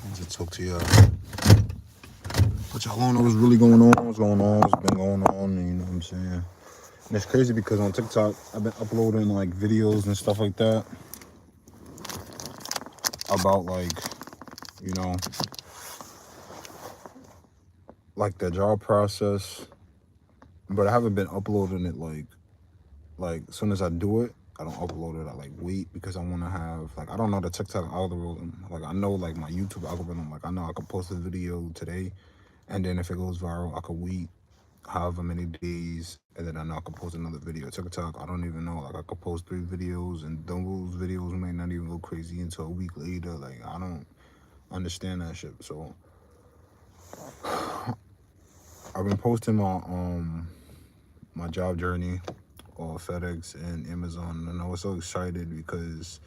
I just talk to y'all. But y'all don't know what's really going on, what's going on, what's been going on, you know what I'm saying? And it's crazy because on TikTok, I've been uploading like videos and stuff like that about like, you know, like the job process, but I haven't been uploading it like as soon as I do it, I don't upload it. I like wait because I want to have like I don't know the TikTok algorithm. Like I know like my YouTube algorithm. Like I know I could post a video today, and then if it goes viral, I could wait however many days, and then I know I could post another video. TikTok, I don't even know. Like I could post 3 videos, and those videos may not even go crazy until a week later. Like I don't understand that shit. So I've been posting my job journey or FedEx and Amazon, and I was so excited because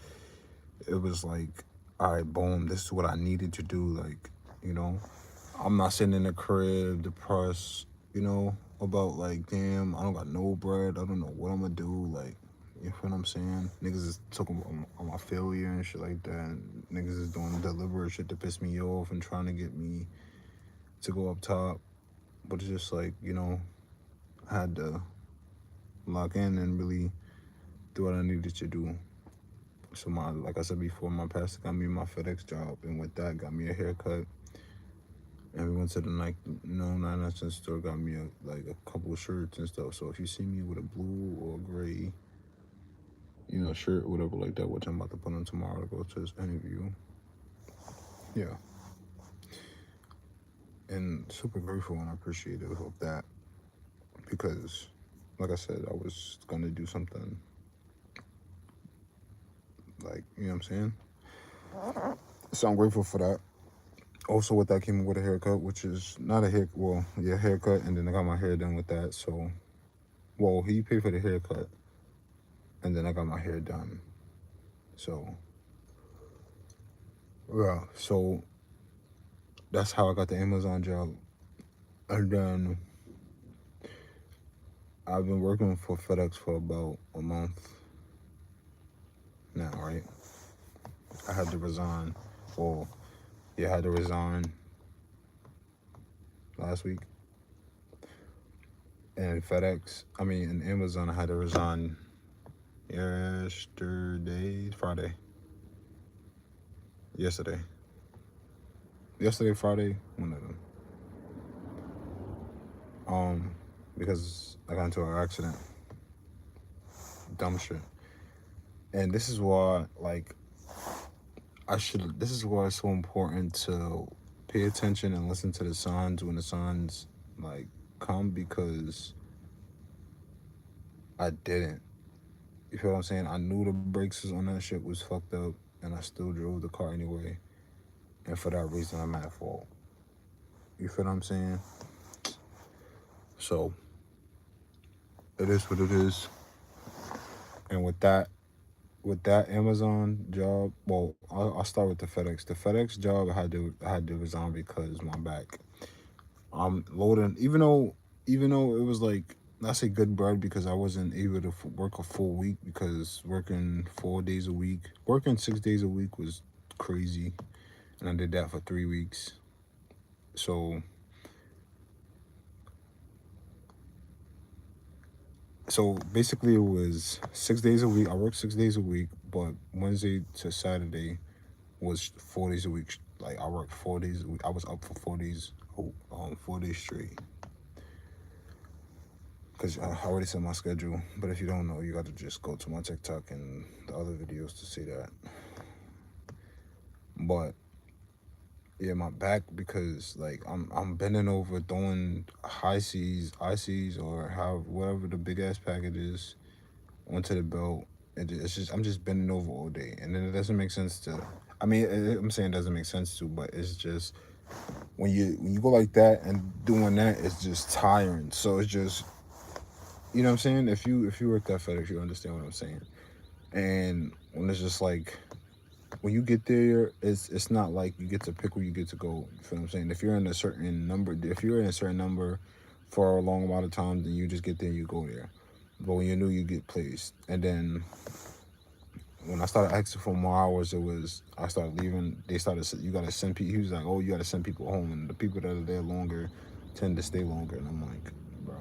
it was like, all right, boom, this is what I needed to do. Like, you know, I'm not sitting in the crib depressed, you know, about like, damn, I don't got no bread. I don't know what I'm gonna do. Like, you know what I'm saying? Niggas is talking on my failure and shit like that. And niggas is doing deliberate shit to piss me off and trying to get me to go up top. But it's just like, you know, I had to lock in and really do what I needed to do. So like I said before, my pastor got me my FedEx job, and with that, got me a haircut. And we went to the 99-cent store, got me a couple of shirts and stuff. So if you see me with a blue or gray, shirt, whatever like that, which I'm about to put on tomorrow to go to this interview, yeah. And super grateful and appreciative of that because, like I said, I was gonna do something like you know what I'm saying. So I'm grateful for that. Also, with that came with a haircut, which is not a hair. Well, yeah, haircut, and then I got my hair done with that. So, well, he paid for the haircut, and then I got my hair done. So, yeah. So that's how I got the Amazon job, and then I've been working for FedEx for about a month now. Right? I had to resign. Well, yeah, I had to resign last week, and in Amazon, I had to resign Friday. Yesterday, Friday, one of them. Because I got into an accident. Dumb shit. And this is why, like, this is why it's so important to pay attention and listen to the signs when the signs, like, come because I didn't. You feel what I'm saying? I knew the brakes on that shit was fucked up, and I still drove the car anyway. And for that reason, I'm at fault. You feel what I'm saying? So, it is what it is. And with that Amazon job, well, I'll start with the FedEx. The FedEx job, I had to resign because my back. I'm loading, even though it was like I say good bread because I wasn't able to work a full week because working 4 days a week, working 6 days a week was crazy, and I did that for 3 weeks. So basically, it was 6 days a week. I worked 6 days a week, but Wednesday to Saturday was 4 days a week. Like I worked 4 days a week. I was up for 4 days, 4 days straight. Because I already set my schedule. But if you don't know, you got to just go to my TikTok and the other videos to see that. But yeah, my back because like I'm bending over throwing ICs, or how whatever the big ass package is onto the belt. It's just I'm just bending over all day, and then it doesn't make sense to. I mean, I'm saying it doesn't make sense to, but it's just when you go like that and doing that, it's just tiring. So it's just you know what I'm saying. If you work that FedEx, you understand what I'm saying. And when it's just like when you get there, it's not like you get to pick where you get to go. You feel what I'm saying? If you're in a certain number, for a long amount of time, then you just get there, you go there. But when you're new, you get placed, and then when I started asking for more hours, I started leaving. They started, you gotta send people. He was like, oh, you gotta send people home, and the people that are there longer tend to stay longer. And I'm like, bro,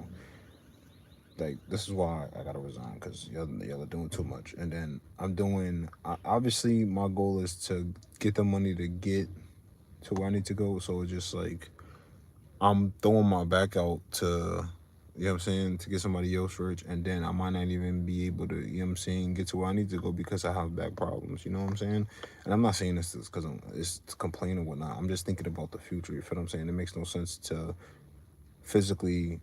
like this is why I gotta resign because y'all are doing too much. And then obviously my goal is to get the money to get to where I need to go. So it's just like I'm throwing my back out to, you know what I'm saying, to get somebody else rich, and then I might not even be able to, you know what I'm saying, get to where I need to go because I have back problems, you know what I'm saying? And I'm not saying this because it's complaining or whatnot. I'm just thinking about the future, you feel what I'm saying? It makes no sense to physically,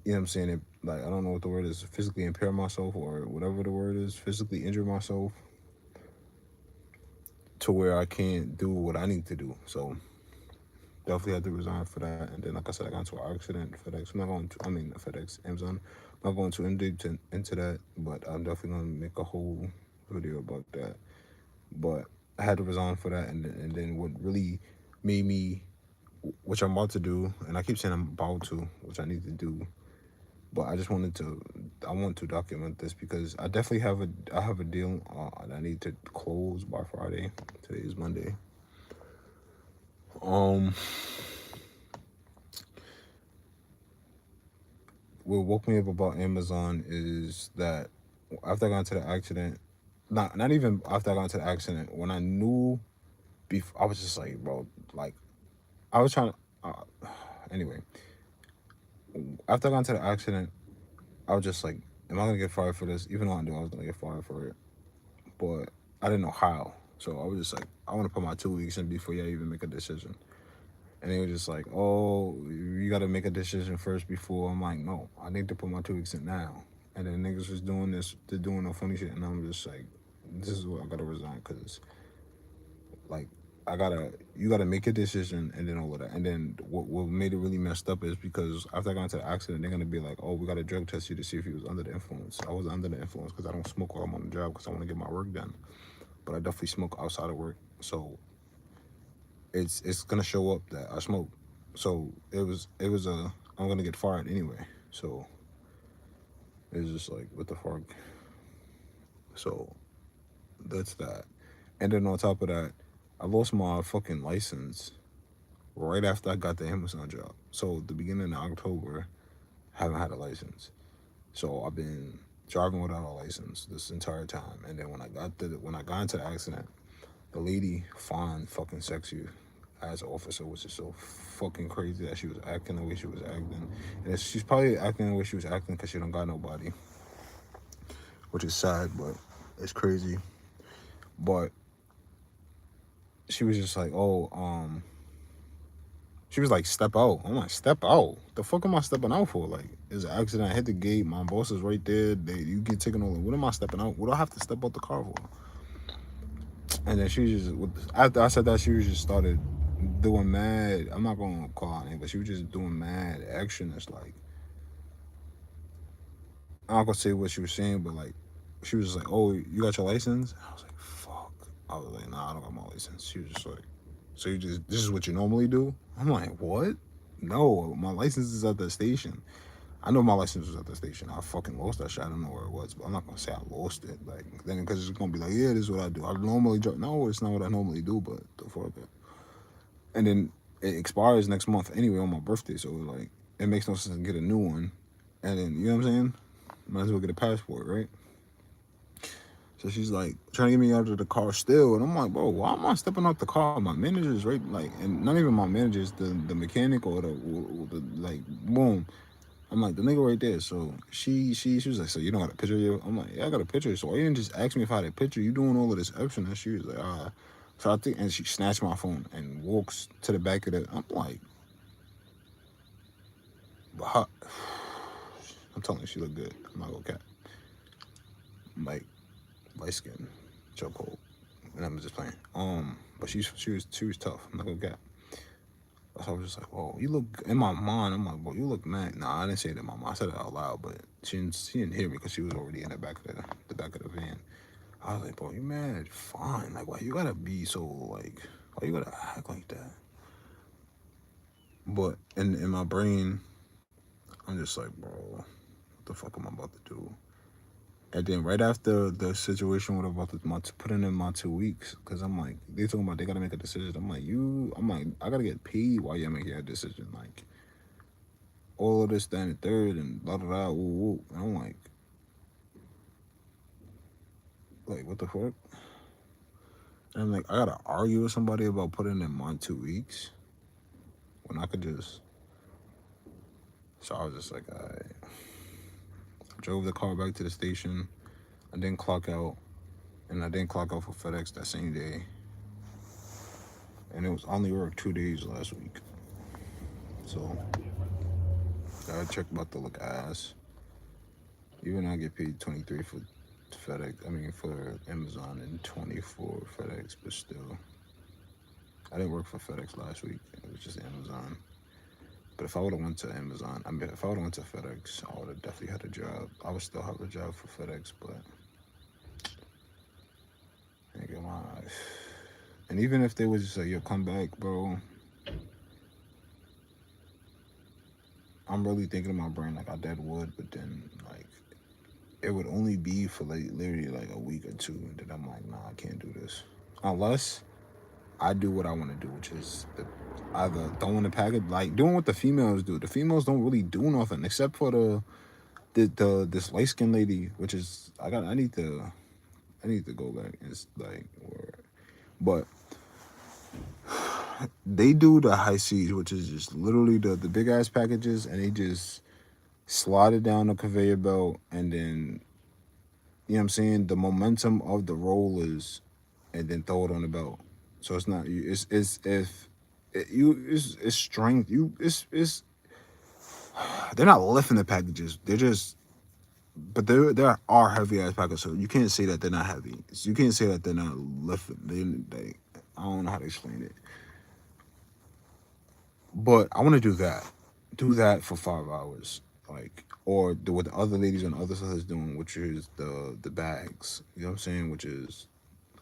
you know what I'm saying, like, I don't know what the word is, physically impair myself or whatever the word is, physically injure myself to where I can't do what I need to do. So definitely had to resign for that. And then, like I said, I got into an accident. FedEx. I'm not going to. I mean, FedEx, Amazon. I'm not going too into that, but I'm definitely gonna make a whole video about that. But I had to resign for that, and then what really made me, which I'm about to do, and I keep saying I'm about to, which I need to do. But I want to document this because I have a deal that I need to close by Friday. Today is Monday. Um, what woke me up about Amazon is that after I got into the accident, not even after I got into the accident, when I knew, I was just like, bro, like I was trying to. Anyway, after I got into the accident, I was just like, am I gonna get fired for this? Even though I knew I was gonna get fired for it, but I didn't know how. So I was just like, I want to put my 2 weeks in before you even make a decision. And they were just like, oh, you got to make a decision first before. I'm like, no, I need to put my 2 weeks in now. And then niggas was doing this, they're doing no funny shit. And I'm just like, this is what I got to resign because, like, you gotta make a decision and then all of that. And then what made it really messed up is because after I got into the accident, they're gonna be like, oh, we gotta drug test you to see if you was under the influence. I was under the influence because I don't smoke while I'm on the job because I want to get my work done. But I definitely smoke outside of work. So it's gonna show up that I smoke. So it was I'm gonna get fired anyway. So it's just like what the fuck. So that's that. And then on top of that, I lost my fucking license right after I got the Amazon job. So the beginning of October, I haven't had a license. So I've been driving without a license this entire time. And then when I got into the accident, the lady found fucking sexy as an officer, which is so fucking crazy that she was acting the way she was acting. And she's probably acting the way she was acting because she don't got nobody, which is sad, but it's crazy. But she was just like, oh, she was like, step out. I'm like, step out? The fuck am I stepping out for? Like, it's an accident. I hit the gate. My boss is right there. You get taken over. What am I stepping out? What do I have to step out the car for? And then she was just, after I said that, she was just started doing mad. I'm not going to call her name, but she was just doing mad action. That's like, I'm not going to say what she was saying, but like, she was just like, oh, you got your license? I was like, fuck. I was like, nah, I don't got my license. She was just like, so this is what you normally do? I'm like, what? No, my license is at the station. I know my license was at the station. I fucking lost that shit. I don't know where it was, but I'm not gonna say I lost it. Like then, because it's gonna be like, yeah, this is what I do. I normally drive. No, it's not what I normally do. But the fuck it. And then it expires next month anyway on my birthday. So like, it makes no sense to get a new one. And then you know what I'm saying? Might as well get a passport, right? So she's like trying to get me out of the car still, and I'm like, bro, why am I stepping out the car? My manager's right, like, and not even my manager's the mechanic or the like, boom. I'm like, the nigga right there. So she was like, so you don't got a picture of you? I'm like, yeah, I got a picture. So why you didn't just ask me if I had a picture? You doing all of this action? And she was like, ah. So I think, and she snatched my phone and walks to the back of the. I'm like, how, I'm telling you, she look good. I'm not gonna cap. I'm like, light skin, chokehold, and I'm just playing. But she was tough. I'm not gonna cap. So I was just like, whoa, you look, in my mind, I'm like, whoa, you look mad. Nah, I didn't say it in my mind. I said it out loud, but she didn't hear me because she was already in the back of the back of the van. I was like, bro, you mad? Fine. Like, why you gotta be so, like, why you gotta act like that? But in my brain, I'm just like, bro, what the fuck am I about to do? And then right after the situation with about to put in my 2 weeks, because I'm like, they talking about they gotta make a decision. I'm like, I gotta get paid while you're making that decision. Like all of this, that, and the third, and blah blah blah. Woo, woo. And I'm like what the fuck? And I'm like, I gotta argue with somebody about putting in my 2 weeks when I could just. So I was just like, I drove the car back to the station. I didn't clock out, and I didn't clock out for FedEx that same day. And it was only worked 2 days last week. So that check about to look ass. Even I get paid 23 for FedEx. I mean for Amazon and 24 FedEx, but still, I didn't work for FedEx last week. It was just Amazon. But if I would have went to Amazon, I mean, if I would have went to FedEx, I would have definitely had a job. I would still have a job for FedEx, but nigga, my. And even if they was just like, yo, come back, bro. I'm really thinking in my brain like I dead would, but then like it would only be for like literally like a week or two, and then I'm like, nah, I can't do this unless I do what I want to do, which is either throwing the package, like doing what the females do. The females don't really do nothing except for the this light skinned lady, which is I need to go back and like, but they do the high seas, which is just literally the big ass packages, and they just slide it down the conveyor belt, and then you know what I'm saying, the momentum of the rollers, and then throw it on the belt. So it's not you. It's if it, you it's strength. It's they're not lifting the packages. They're just but there are heavy ass packages. So you can't say that they're not heavy. So you can't say that they're not lifting. They I don't know how to explain it. But I want to do that. Do that for 5 hours, like, or do what the other ladies on the other side is doing, which is the bags. You know what I'm saying? Which is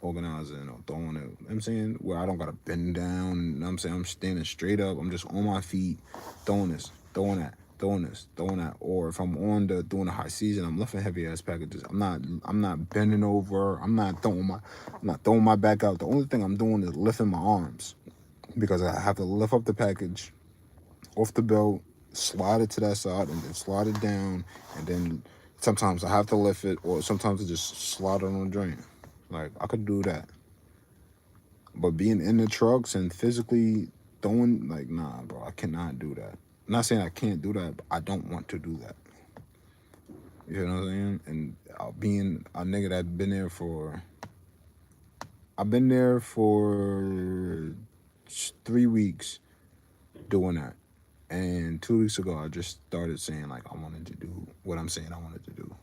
organizing or throwing it. You know what I'm saying, where I don't gotta bend down. You know what I'm saying, I'm standing straight up. I'm just on my feet, throwing this, throwing that, throwing this, throwing that. Or if I'm on the doing the high season, I'm lifting heavy ass packages. I'm not bending over. I'm not throwing my back out. The only thing I'm doing is lifting my arms because I have to lift up the package off the belt, slide it to that side, and then slide it down, and then sometimes I have to lift it, or sometimes I just slide it on the drain. Like I could do that, but being in the trucks and physically throwing, like, nah, bro, I cannot do that. I'm not saying I can't do that, but I don't want to do that. You know what I'm saying? And being a nigga that been there for, I've been there for 3 weeks doing that. And 2 weeks ago, I just started saying like I wanted to do what I'm saying I wanted to do,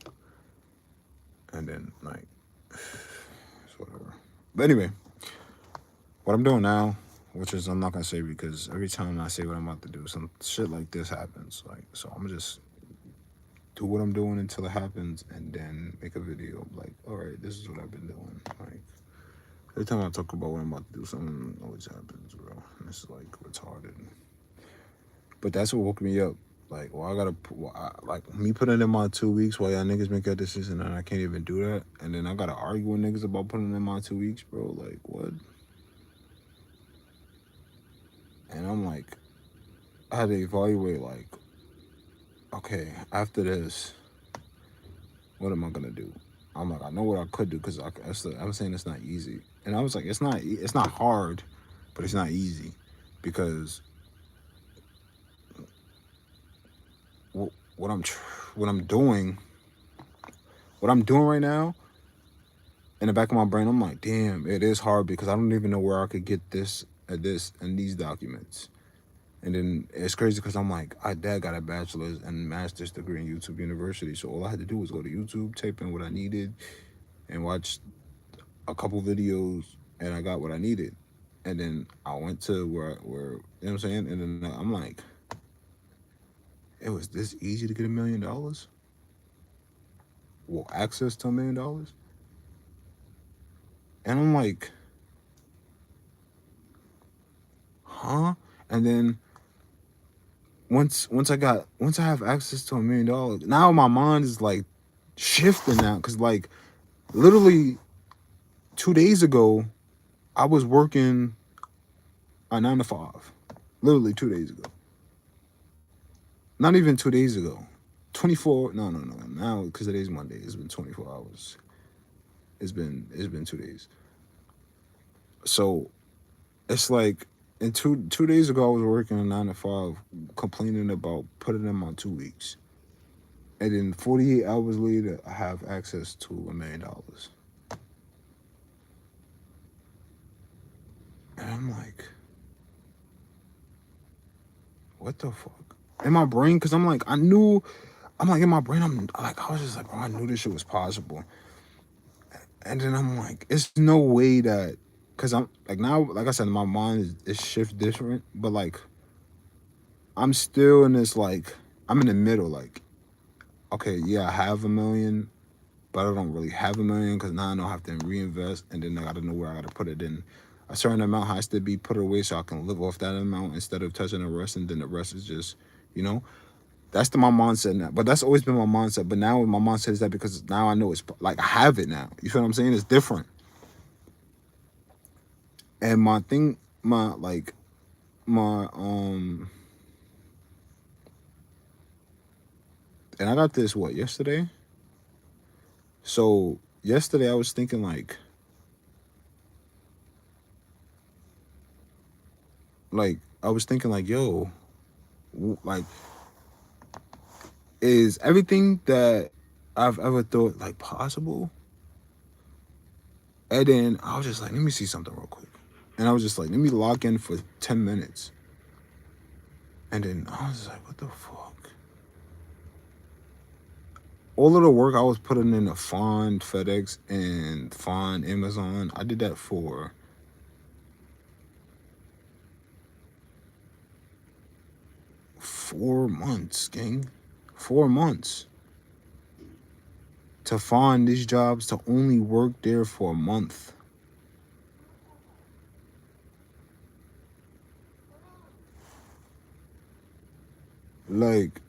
and then like it's whatever. But anyway, what I'm doing now, which is I'm not gonna say because every time I say what I'm about to do, some shit like this happens. Like, so I'm gonna just do what I'm doing until it happens, and then make a video like, all right, this is what I've been doing. Like every time I talk about what I'm about to do, something always happens, bro. And it's like retarded. But that's what woke me up. Like, well, like me putting in my 2 weeks while y'all niggas make that decision, and I can't even do that. And then I gotta argue with niggas about putting in my 2 weeks, bro. Like, what? And I'm like, I had to evaluate, like, okay, after this, what am I gonna do? I'm like, I know what I could do because I'm saying it's not easy. And I was like, it's not hard, but it's not easy because what I'm what I'm doing, what I'm doing right now. In the back of my brain, I'm like, damn, it is hard because I don't even know where I could get this, and these documents. And then it's crazy because I'm like, dad got a bachelor's and master's degree in YouTube University. So all I had to do was go to YouTube, type in what I needed, and watch a couple videos, and I got what I needed. And then I went to where you know what I'm saying? And then I'm like, it was this easy to get $1 million? Well, access to $1 million? And I'm like, huh? And then once I have access to $1 million, now my mind is like shifting now. Cause like literally 2 days ago, I was working a 9 to 5. Literally 2 days ago. Not even 2 days ago. 24. No. Now because today's Monday, it's been 24 hours. It's been 2 days. So it's like, and two days ago I was working a 9 to 5, complaining about putting them on 2 weeks, and then 48 hours later I have access to $1 million, and I'm like, what the fuck? In my brain, because I'm like in my brain, I was just like, bro, I knew this shit was possible, and then I'm like, it's no way that, because I'm like now, like I said, my mind is shift different, but like I'm still in this like I'm in the middle, like okay, yeah, I have 1 million, but I don't really have 1 million because now I know I have to reinvest, and then I got to know where I got to put it. Then a certain amount has to be put away so I can live off that amount instead of touching the rest, and then the rest is just, you know, that's my mindset now. But that's always been my mindset. But now my mindset is that because now I know it's like I have it now. You feel what I'm saying? It's different. And my thing, my and I got this what yesterday. So yesterday I was thinking like I was thinking like, yo, like, is everything that I've ever thought like possible? And then I was just like, let me see something real quick. And I was just like, let me log in for 10 minutes. And then I was like, what the fuck? All of the work I was putting in the Fond FedEx and Fond Amazon, I did that for 4 months, gang. 4 months. To find these jobs, to only work there for a month. Like,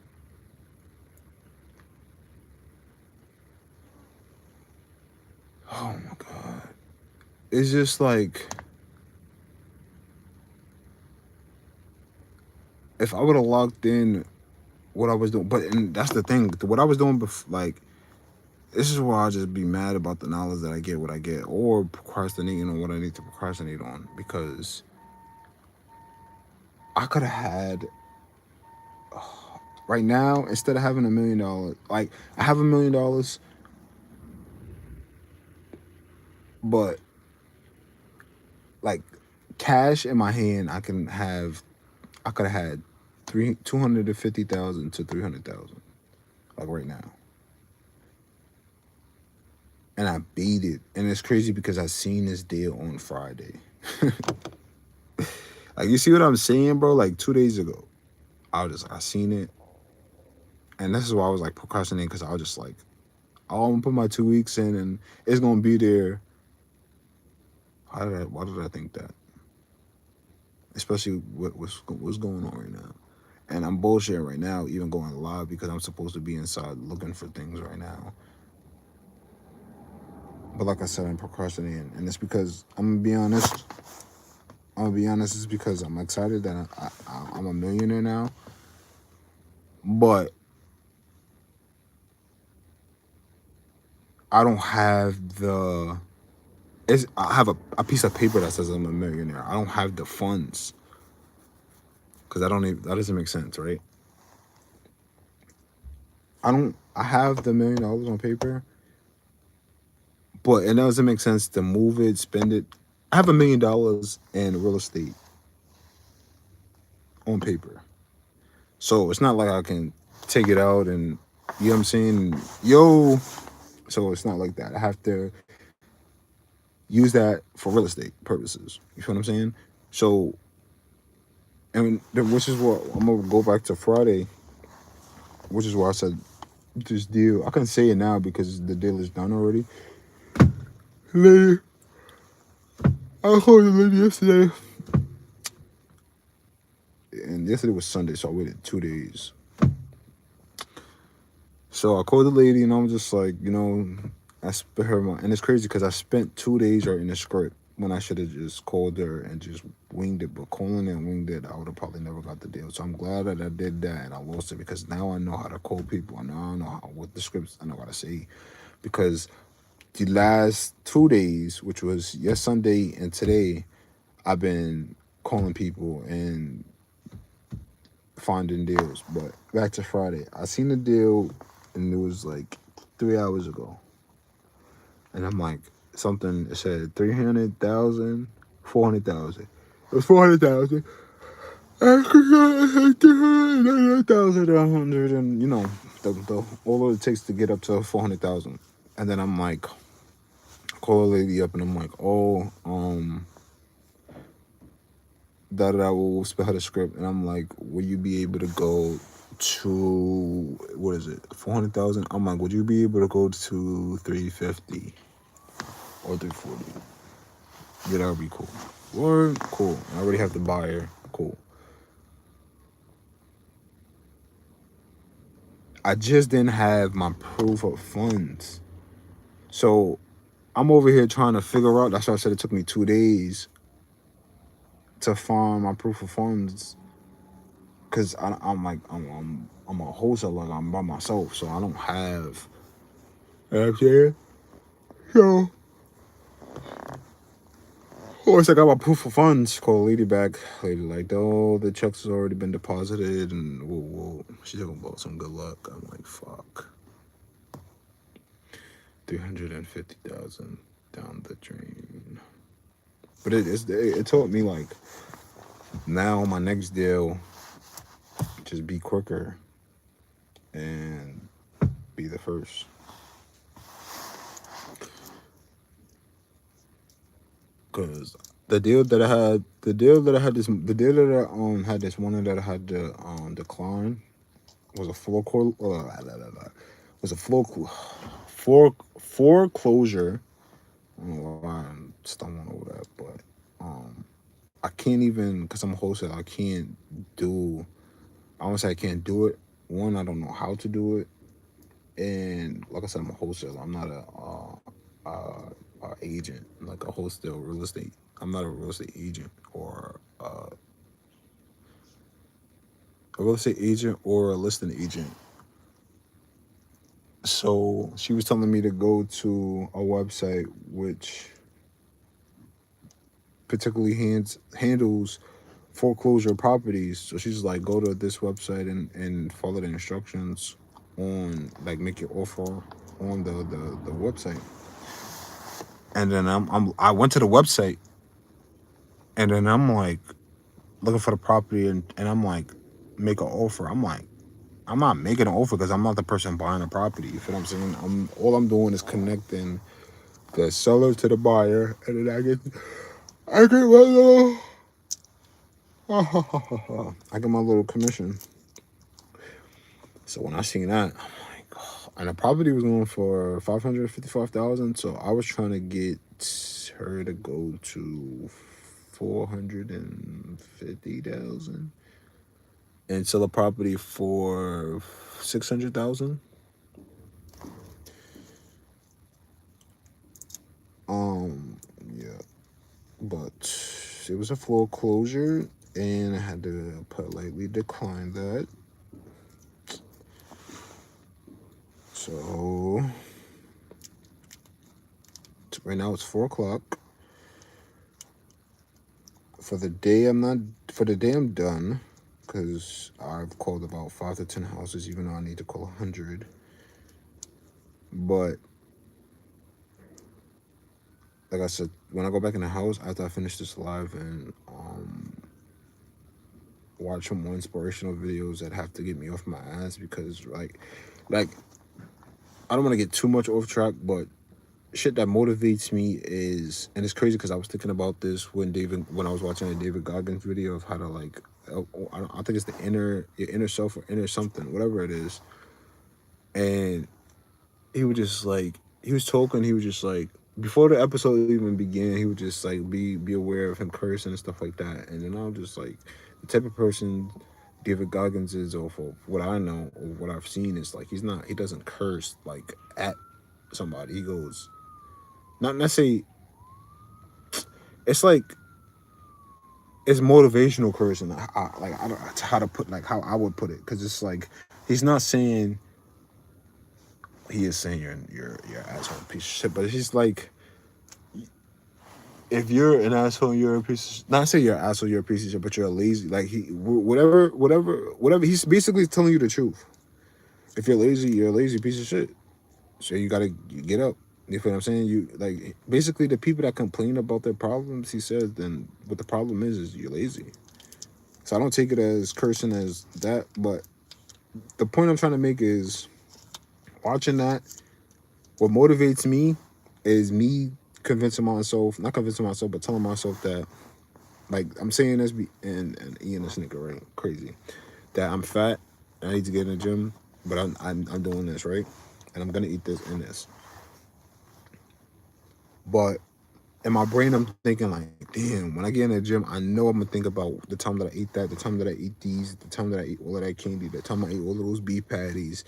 oh my God. It's just like, if I would have logged in what I was doing, but and that's the thing, what I was doing before, like, this is why I'll just be mad about the knowledge that I get, what I get, or procrastinating on what I need to procrastinate on, because I could have had, right now, instead of having $1 million, like, I have $1 million, but like cash in my hand, I could have had 250,000 to 300,000, like right now, and I beat it, and it's crazy because I seen this deal on Friday. Like, you see what I'm saying, bro? Like 2 days ago, I seen it, and this is why I was like procrastinating, because I was just like, oh, I'm gonna put my 2 weeks in, and it's gonna be there. Why did I think that? Especially what's going on right now. And I'm bullshitting right now, even going live, because I'm supposed to be inside looking for things right now. But like I said, I'm procrastinating, and it's because I'm gonna be honest. It's because I'm excited that I'm a millionaire now, but I don't have the. I have a piece of paper that says I'm a millionaire. I don't have the funds, because that doesn't make sense, right? I have the $1 million on paper, but it doesn't make sense to move it, spend it. I have $1 million in real estate on paper. So it's not like I can take it out and, you know what I'm saying? Yo. So it's not like that. I have to use that for real estate purposes. You feel what I'm saying? So, and which is what I'm going to go back to Friday, which is why I said this deal. I can say it now because the deal is done already. Lady, I called the lady yesterday. And yesterday was Sunday, so I waited 2 days. So I called the lady and I was just like, I spent her my, and it's crazy because I spent 2 days writing the script when I should have just called her and just winged it. But calling and winged it, I would have probably never got the deal. So I'm glad that I did that and I lost it because now I know how to call people. I know how, what the scripts I know how to say. Because the last 2 days, which was yes Sunday and today, I've been calling people and finding deals. But back to Friday, I seen the deal and it was like 3 hours ago. And I'm like, something it said 300,000, 400,000. It was 400,000. 300,000, 100, and the all it takes to get up to 400,000. And then I'm like, call a lady up, and I'm like, oh, da da da. We'll spell her the script, and I'm like, will you be able to go to what is it, 400,000? I'm like, would you be able to go to 350 or 340? Yeah, that would be cool. Word, cool. I already have the buyer. Cool. I just didn't have my proof of funds. So I'm over here trying to figure out. That's why I said it took me 2 days to find my proof of funds. Cause I'm like I'm a wholesaler. I'm by myself, so I don't have. You know what I'm saying? So once I got my proof of funds, call a lady back. Lady like, oh, the checks has already been deposited, and whoa. She's talking about some good luck. I'm like, fuck. 350,000 down the drain. But it taught me like now my next deal, just be quicker and be the first. Cause the deal that I had, the deal that I had this, the deal that I had this one that I had to decline was a was a foreclosure. I don't know why I'm stumbling over that, but I can't even because I'm a wholesaler. I can't do. I won't say I can't do it. One, I don't know how to do it, and like I said, I'm a wholesaler. I'm not a agent, like a wholesale real estate. I'm not a real estate agent or a real estate agent or a listing agent. So she was telling me to go to a website which particularly handles foreclosure properties. So she's like, go to this website and follow the instructions on like make your offer on the website. And then I went to the website and then I'm like looking for the property and I'm like make an offer. I'm like I'm not making an offer because I'm not the person buying the property. You feel what I'm saying? All I'm doing is connecting the seller to the buyer, and then I get my little I get my little commission. So when I seen that, I'm like, oh. And the property was going for 555,000. So I was trying to get her to go to 450,000 and sell a property for 600,000. Yeah, but it was a foreclosure, and I had to politely decline that. So right now it's 4 o'clock. For the day I'm done, because I've called about 5 to 10 houses, even though I need to call 100. But like I said, when I go back in the house after I finish this live and watch some more inspirational videos that have to get me off my ass, because like I don't want to get too much off track, but shit that motivates me is, and it's crazy because I was thinking about this when I was watching a David Goggins video of how to like, I think it's your inner self or inner something, whatever it is. And he was just like, he was talking, he was just like, before the episode even began, he would just like be aware of him cursing and stuff like that. And then I'm just like, the type of person David Goggins is, or for what I know or what I've seen, is like he doesn't curse like at somebody. He goes, not necessarily. It's like it's motivational cursing. Like I don't how to put like how I would put it, because it's like he's not saying, he is saying you're an asshole piece of shit, but he's like, if you're an asshole, you're a piece of, not say you're an asshole, you're a piece of shit, but you're a lazy, like whatever. He's basically telling you the truth. If you're lazy, you're a lazy piece of shit. So you gotta get up. You feel what I'm saying? You like basically the people that complain about their problems. He says, then what the problem is you're lazy. So I don't take it as cursing as that, but the point I'm trying to make is watching that. What motivates me is me convincing myself, not convincing myself, but telling myself that, like I'm saying this, and Ian, this nigga right crazy, that I'm fat, and I need to get in the gym, but I'm doing this right, and I'm gonna eat this and this. But in my brain, I'm thinking like, damn, when I get in the gym, I know I'm gonna think about the time that I ate that, the time that I ate these, the time that I ate all of that candy, the time I ate all of those beef patties.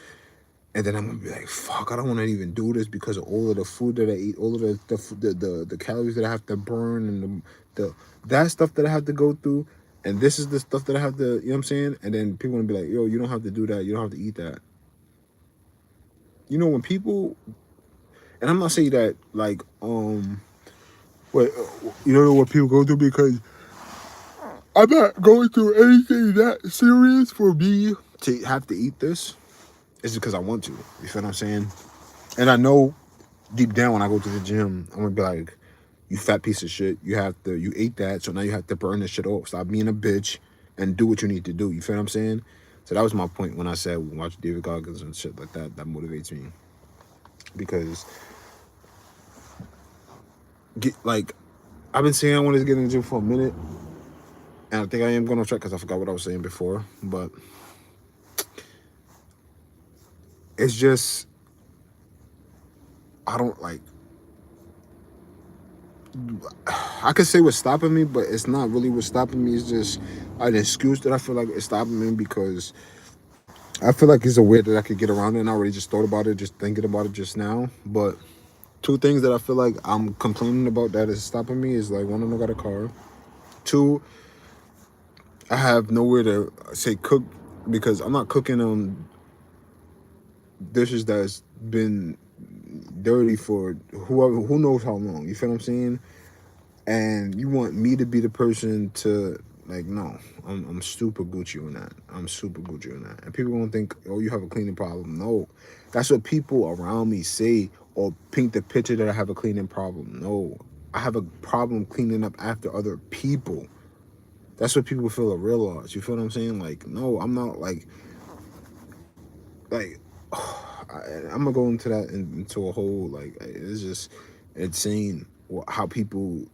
And then I'm gonna be like, fuck, I don't want to even do this because of all of the food that I eat, all of the calories that I have to burn, and the that stuff that I have to go through. And this is the stuff that I have to, you know what I'm saying? And then people gonna be like, yo, you don't have to do that. You don't have to eat that. You know, when people, and I'm not saying that like, what, you don't know what people go through, because I'm not going through anything that serious for me to have to eat this. It's because I want to. You feel what I'm saying? And I know deep down when I go to the gym, I'm gonna be like, you fat piece of shit. You ate that, so now you have to burn this shit off. Stop being a bitch and do what you need to do. You feel what I'm saying? So that was my point when I said watch David Goggins and shit like that. That motivates me. Because like I've been saying I wanted to get in the gym for a minute. And I think I am gonna try, because I forgot what I was saying before. But it's just, I don't like, I could say what's stopping me, but it's not really what's stopping me. It's just an excuse that I feel like it's stopping me, because I feel like it's a way that I could get around it. And I already just thought about it, just thinking about it just now. But two things that I feel like I'm complaining about that is stopping me is like, one, I don't got a car. Two, I have nowhere to say cook, because I'm not cooking dishes that's been dirty for who knows how long. You feel what I'm saying? And you want me to be the person to, like, no, I'm super Gucci on that. I'm super Gucci on that. And people gonna think, oh, you have a cleaning problem. No, that's what people around me say, or paint the picture that I have a cleaning problem. No, I have a problem cleaning up after other people. That's what people feel to realize. You feel what I'm saying? Like, no, I'm not like I'm gonna go into that into a whole, like, it's just insane how people.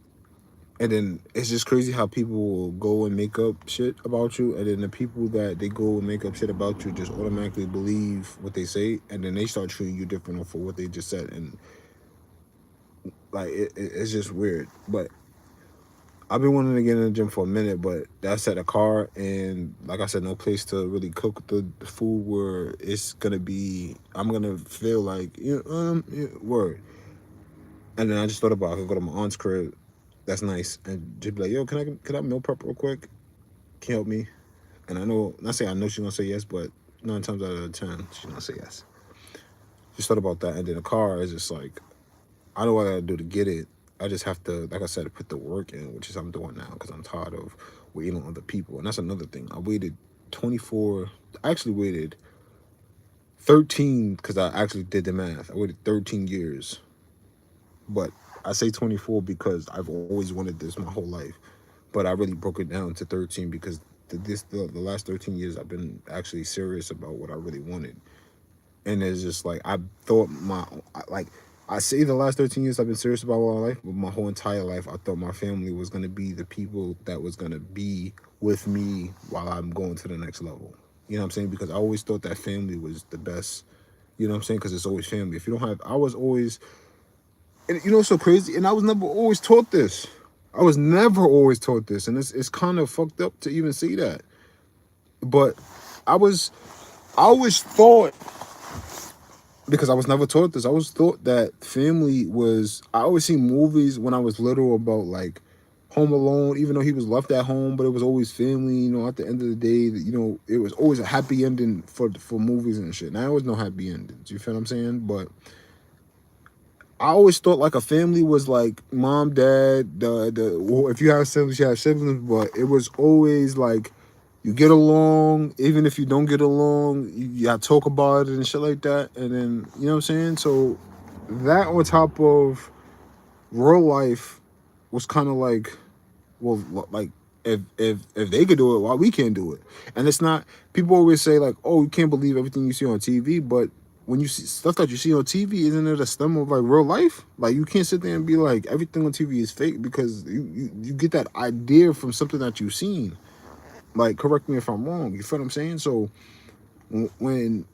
And then it's just crazy how people will go and make up shit about you, and then the people that they go and make up shit about you just automatically believe what they say, and then they start treating you different for what they just said, and like it's just weird. But I've been wanting to get in the gym for a minute, but that's at a car, and like I said, no place to really cook the food where it's gonna be. I'm gonna feel like, yeah, word. And then I just thought about, I could go to my aunt's crib. That's nice, and just be like, yo, can I meal prep real quick? Can you help me? And I know, not say I know she's gonna say yes, but 9 times out of 10, she's gonna say yes. Just thought about that, and then the car is just like, I know what I gotta do to get it. I just have to, like I said, put the work in, which is I'm doing now, because I'm tired of waiting on other people. And that's another thing. I waited 24. I actually waited 13, because I actually did the math. I waited 13 years, but I say 24 because I've always wanted this my whole life. But I really broke it down to 13 because the last 13 years I've been actually serious about what I really wanted. And it's just like, I thought like, I say the last 13 years I've been serious about my life, but my whole entire life I thought my family was going to be the people that was going to be with me while I'm going to the next level. You know what I'm saying? Because I always thought that family was the best. You know what I'm saying? Because it's always family. If you don't have, I was always, and you know what's so crazy? And I was never always taught this. I was never always taught this. And it's kind of fucked up to even see that. But I was, I always thought, because I was never taught this, I always thought that family was, I always seen movies when I was little about like Home Alone, even though he was left at home, but it was always family, you know, at the end of the day, you know, it was always a happy ending for movies and shit. Now, there was no happy endings, you feel what I'm saying? But I always thought like a family was like mom, dad, well, if you have siblings, you have siblings, but it was always like you get along, even if you don't get along, you gotta talk about it and shit like that. And then, you know what I'm saying? So that on top of real life was kind of like, well, like if they could do it, why we can't do it? And it's not, people always say like, oh, you can't believe everything you see on TV, but when you see stuff that you see on TV, isn't it a stem of like real life? Like you can't sit there and be like everything on TV is fake, because you get that idea from something that you've seen. Like, correct me if I'm wrong. You feel what I'm saying? So when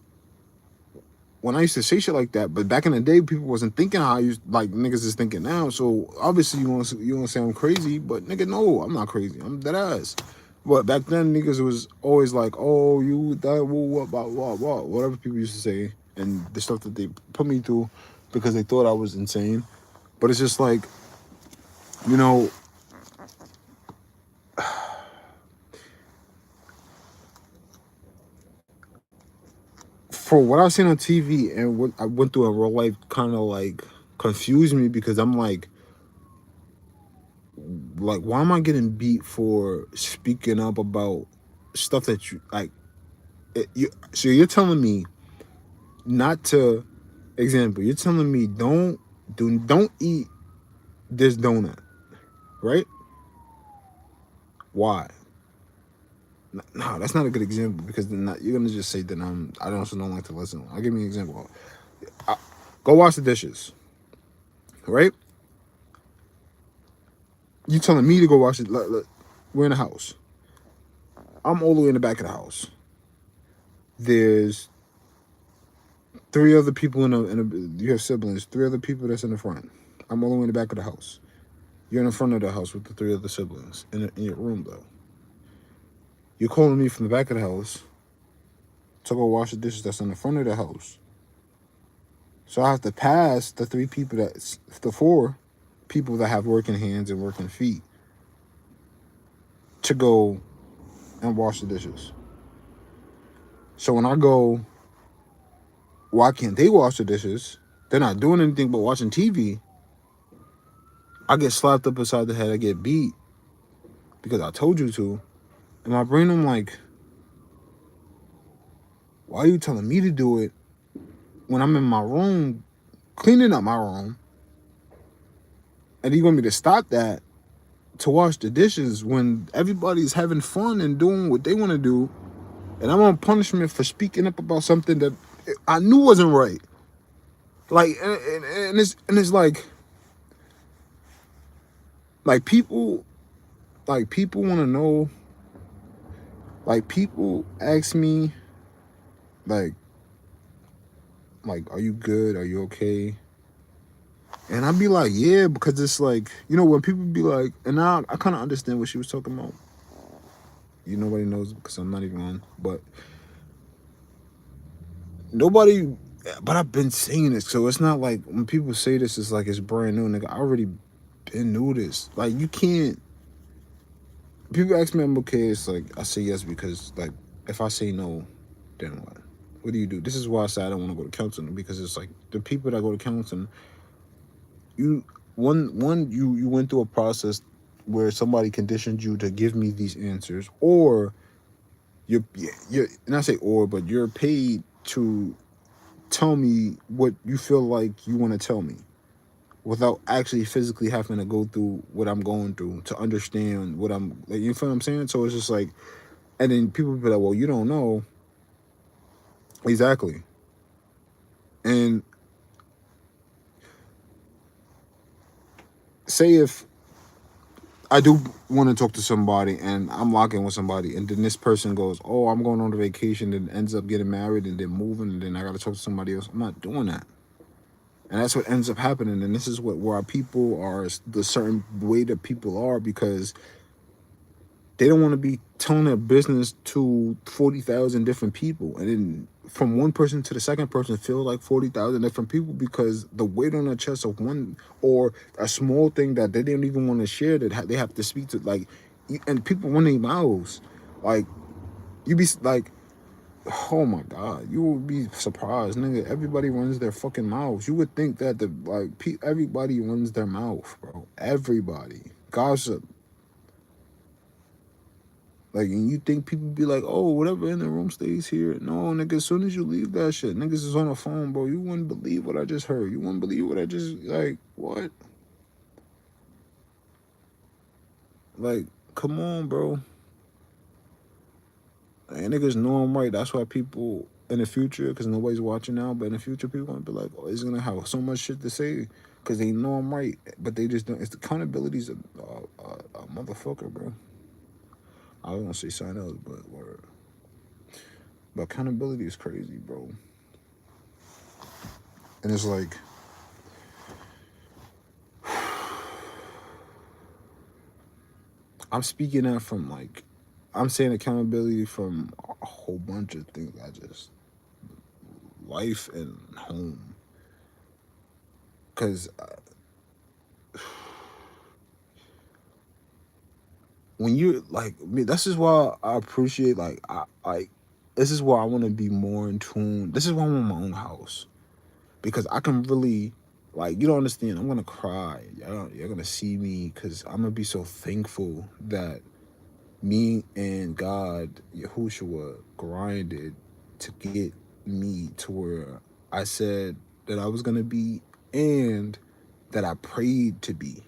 when I used to say shit like that, but back in the day, people wasn't thinking how you like niggas is thinking now. So obviously you want to say I'm crazy, but nigga, no, I'm not crazy. I'm dead ass. But back then, niggas was always like, oh, you that what whatever people used to say, and the stuff that they put me through because they thought I was insane. But it's just like, you know, for what I've seen on TV and what I went through in real life, kind of like confused me, because I'm like, why am I getting beat for speaking up about stuff that you like? So you're telling me not to, example, you're telling me don't eat this donut, right? Why? No, that's not a good example, because then you're gonna just say that I also don't like to listen. I'll give you an example. Go wash the dishes, right? You telling me to go wash it? Look, we're in a house. I'm all the way in the back of the house. There's three other people you have siblings, three other people that's in the front. I'm all the way in the back of the house. You're in the front of the house with the three other siblings in your room, though. You're calling me from the back of the house to go wash the dishes that's in the front of the house. So I have to pass the four people that have working hands and working feet to go and wash the dishes. So when I go, why can't they wash the dishes? They're not doing anything but watching TV. I get slapped up beside the head. I get beat because I told you to. In my brain, I'm like, why are you telling me to do it when I'm in my room cleaning up my room? And you want me to stop that to wash the dishes when everybody's having fun and doing what they want to do, and I'm on punishment for speaking up about something that I knew wasn't right. Like, and it's like people want to know. Like, people ask me, like, are you good? Are you okay? And I'd be like, yeah, because it's like, you know, when people be like, and now I kind of understand what she was talking about. Nobody knows because I'm not even on, but nobody, but I've been saying this, so it's not like when people say this, it's like it's brand new, nigga. I already been knew this. Like, you can't, people ask me I'm okay, it's like, I say yes because, like, if I say no, then what? What do you do? This is why I say I don't want to go to counseling, because it's like the people that go to counseling, you you went through a process where somebody conditioned you to give me these answers, or you're and I say or, but you're paid to tell me what you feel like you want to tell me without actually physically having to go through what I'm going through to understand what I'm like. You feel what I'm saying? So it's just like, and then people be like, well, you don't know. Exactly. And say if I do want to talk to somebody and I'm locking with somebody, and then this person goes, oh, I'm going on a vacation, and ends up getting married and then moving, and then I got to talk to somebody else. I'm not doing that. And that's what ends up happening. And this is where our people are the certain way that people are, because They don't want to be telling their business to 40,000 different people, and then from one person to the second person feel like 40,000 different people because the weight on the chest of one or a small thing that they didn't even want to share that they have to speak to, like, and people run their mouths. Like, you be like, oh my God, you would be surprised, nigga. Everybody runs their fucking mouths. You would think that everybody runs their mouth, bro. Everybody gossip. Like, and you think people be like, oh, whatever in the room stays here. No, nigga, as soon as you leave that shit, niggas is on the phone, bro. You wouldn't believe what I just heard. You wouldn't believe what I just, like, what? Like, come on, bro. And niggas know I'm right. That's why people in the future, because nobody's watching now, but in the future, people gonna be like, oh, it's gonna have so much shit to say because they know I'm right, but they just don't. It's accountability's a motherfucker, bro. I was gonna say something else, but word. But accountability is crazy, bro. And it's like, I'm speaking that from like, I'm saying accountability from a whole bunch of things. I just, life and home. Because when you're like me, this is why I appreciate, like, this is why I want to be more in tune. This is why I want my own house. Because I can really, like, you don't understand. I'm going to cry. You're going to see me because I'm going to be so thankful that me and God, Yahushua, grinded to get me to where I said that I was going to be and that I prayed to be.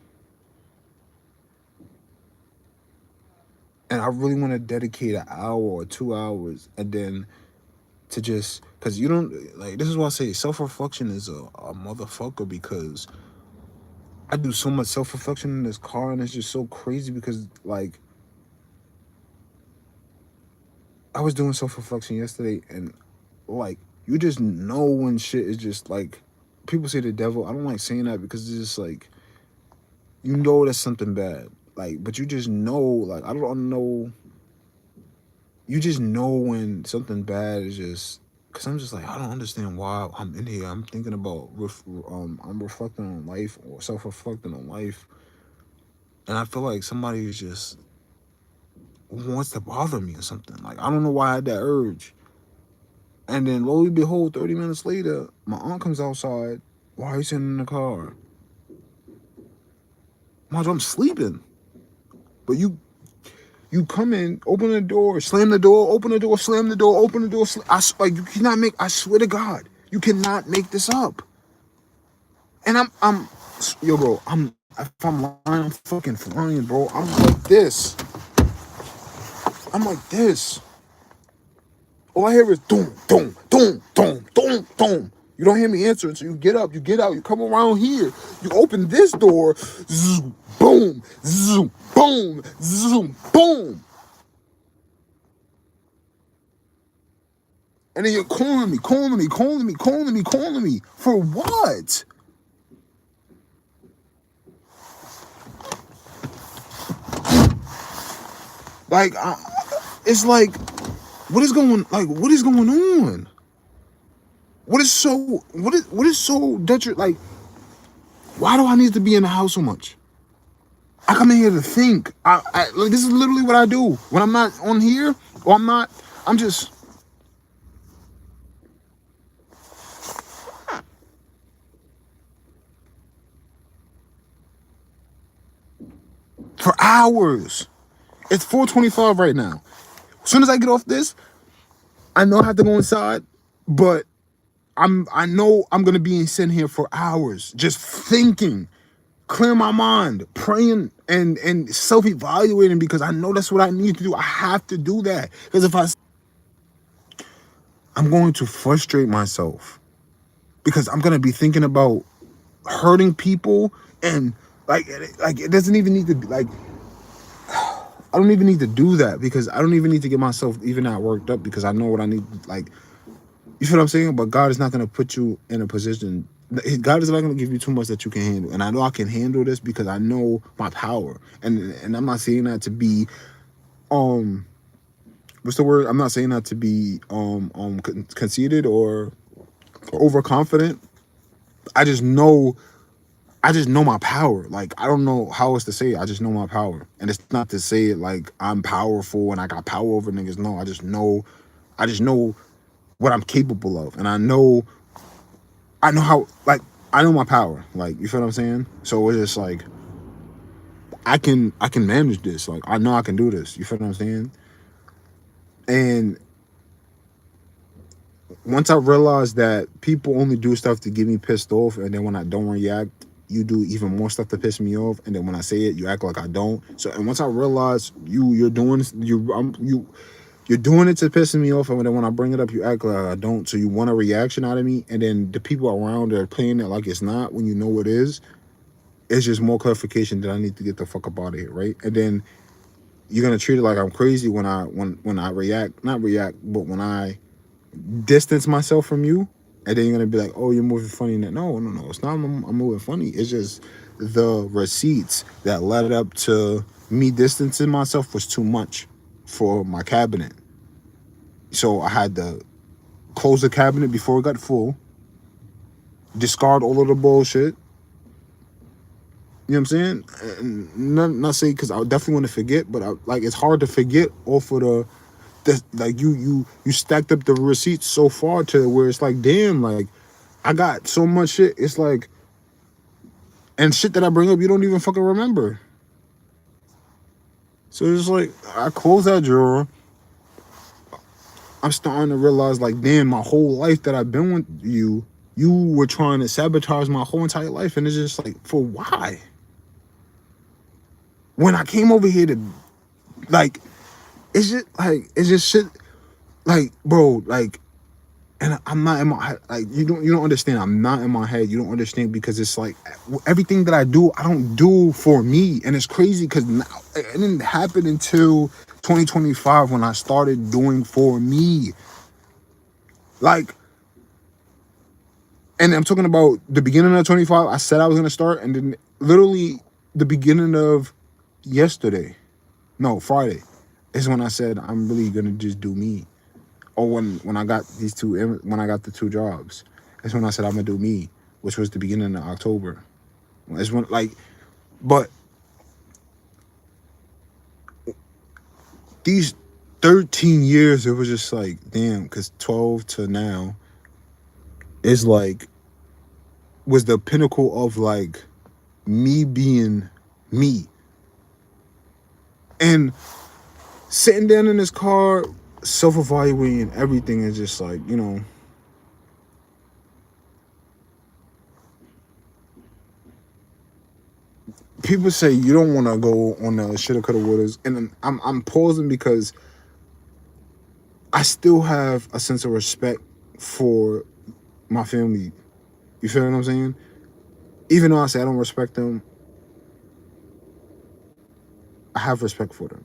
And I really want to dedicate an hour or 2 hours and then to just, because you don't, like, this is why I say self-reflection is a motherfucker, because I do so much self-reflection in this car and it's just so crazy because, like, I was doing self-reflection yesterday and, like, you just know when shit is just, like, people say the devil. I don't like saying that because it's just, like, you know that's something bad. Like, but you just know, like, I don't know. You just know when something bad is just, because I'm just like, I don't understand why I'm in here. I'm thinking about, I'm reflecting on life or self-reflecting on life. And I feel like somebody is just wants to bother me or something. Like, I don't know why I had that urge. And then, lo and behold, 30 minutes later, my aunt comes outside. Why are you sitting in the car? Mind you, I'm sleeping. But you come in, open the door, slam the door, open the door, slam the door, open the door. Like, you cannot make, I swear to God, you cannot make this up. And yo, bro, if I'm lying, I'm fucking flying, bro. I'm like this. I'm like this. All I hear is doom, doom, doom, doom, doom, doom. You don't hear me answering, so you get up, you get out, you come around here, you open this door, zoom, boom, zoom, boom, zoom, boom. And then you're calling me. For what? Like, it's like, what is going on? What is so detriment? Like, why do I need to be in the house so much? I come in here to think. Like, this is literally what I do when I'm not on here, or I'm just. For hours. It's 4:25 right now. As soon as I get off this, I know I have to go inside, but I know I'm gonna be sitting here for hours, just thinking, clear my mind, praying, and self-evaluating, because I know that's what I need to do. I have to do that, because I'm going to frustrate myself, because I'm gonna be thinking about hurting people, and like it doesn't even need to be like, I don't even need to do that, because I don't even need to get myself even that worked up, because I know what I need. Like, you feel what I'm saying? But God is not going to put you in a position. God is not going to give you too much that you can handle. And I know I can handle this because I know my power. And I'm not saying that to be um what's the word? I'm not saying that to be conceited or overconfident. I just know I just know my power. Like, I don't know how else to say it. I just know my power. And it's not to say it like I'm powerful and I got power over niggas. No, I just know what I'm capable of. And I know how, like, I know my power. Like, you feel what I'm saying? So it's just like, I can manage this. Like, I know I can do this. You feel what I'm saying? And once I realized that people only do stuff to get me pissed off, and then when I don't react, you do even more stuff to piss me off, and then when I say it, you act like I don't. So, and once I realized you're doing this, you're doing it to piss me off, and then when I bring it up, you act like I don't. So you want a reaction out of me, and then the people around are playing it like it's not when you know it is. It's just more clarification that I need to get the fuck up out of here, right? And then you're gonna treat it like I'm crazy when I react, not react, but when I distance myself from you, and then you're gonna be like, "Oh, you're moving funny." No, it's not. I'm moving funny. It's just the receipts that led up to me distancing myself was too much for my cabinet. So I had to close the cabinet before it got full, discard all of the bullshit. You know what I'm saying? And not saying because I definitely want to forget, but like it's hard to forget off of like you stacked up the receipts so far to where it's like, damn, like I got so much shit. It's like, and shit that I bring up, you don't even fucking remember. So it's like, I close that drawer. I'm starting to realize, like, damn, my whole life that I've been with you, you were trying to sabotage my whole entire life. And it's just like, for why? When I came over here to, like, it's just shit. Like, bro, like, and I'm not in my head. Like, you don't understand. I'm not in my head. You don't understand because it's like everything that I don't do for me, and it's crazy because it didn't happen until 2025 when I started doing for me. Like, and I'm talking about the beginning of 25. I said I was gonna start, and then literally the beginning of Friday, is when I said I'm really gonna just do me. Or when I got when I got the two jobs, that's when I said I'm gonna do me, which was the beginning of October. It's when but these 13 years, it was just like, damn, because 12 to now is like was the pinnacle of like me being me, and sitting down in this car, self-evaluating everything is just like, people say you don't want to go on the shoulda coulda wouldas, and I'm pausing because I still have a sense of respect for my family. You feel what I'm saying? Even though I say I don't respect them, I have respect for them.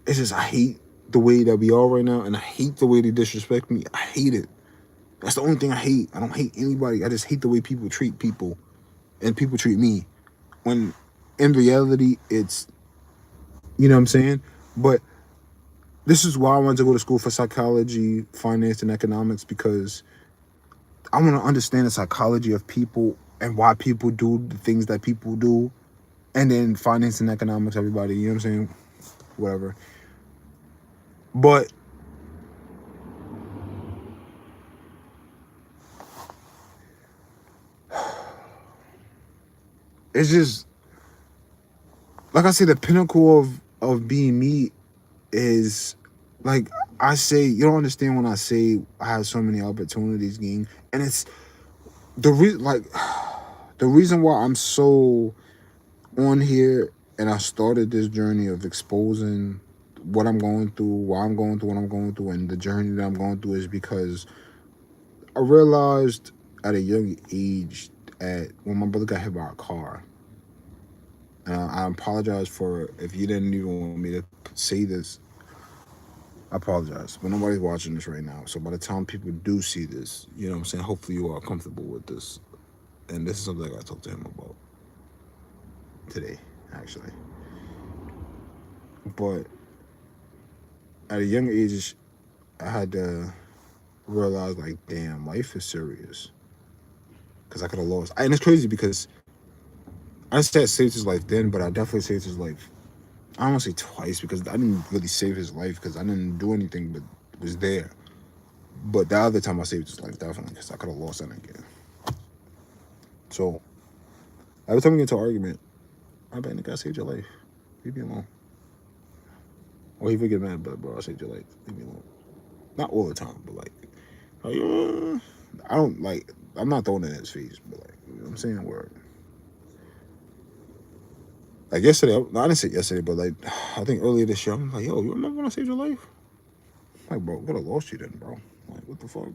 It's just I hate the way that we are right now, and I hate the way they disrespect me. I hate it. That's the only thing I hate. I don't hate anybody. I just hate the way people treat people, and people treat me. When in reality, it's, you know what I'm saying? But this is why I wanted to go to school for psychology, finance, and economics, because I want to understand the psychology of people and why people do the things that people do. And then finance and economics, everybody, you know what I'm saying? Whatever. But it's just, like I say, the pinnacle of being me is, like I say, you don't understand when I say I have so many opportunities, gang. And it's the the reason why I'm so on here, and I started this journey of exposing what I'm going through, why I'm going through what I'm going through, and the journey that I'm going through, is because I realized at a young age, when my brother got hit by a car. And I apologize for if you didn't even want me to say this. I apologize, but nobody's watching this right now. So by the time people do see this, you know what I'm saying, hopefully you are comfortable with this. And this is something I talked to him about today, actually. But at a young age, I had to realize, like, damn, life is serious. Because I could have lost. And it's crazy because I said saved his life then, but I definitely saved his life. I don't want to say twice because I didn't really save his life because I didn't do anything but was there. But the other time I saved his life, definitely, because I could have lost that again. So every time we get into an argument, I bet nigga, I saved your life. Leave me alone. Or he would get mad, but bro, I saved your life. Leave me alone. Not all the time, but I don't like. I'm not throwing it in his face, but like, you know what I'm saying, word. Like yesterday, no, I didn't say yesterday, but like, I think earlier this year, I'm like, yo, you remember when I saved your life? I'm like, bro, would have lost you then, bro. Like, what the fuck?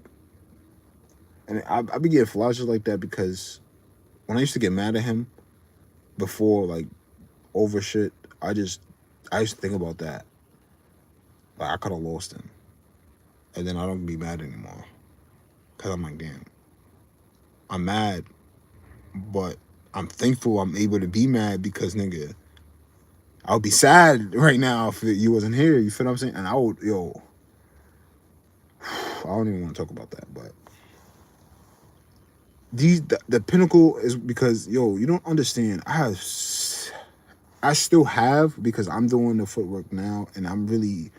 And I be getting flashes like that because when I used to get mad at him before, like, over shit, I used to think about that. Like, I could have lost him. And then I don't be mad anymore. Because I'm like, damn. I'm mad, but I'm thankful I'm able to be mad because, nigga, I would be sad right now if you wasn't here. You feel what I'm saying? And I would, yo, I don't even want to talk about that, but the pinnacle is because, yo, you don't understand. I still have, because I'm doing the footwork now, and I'm really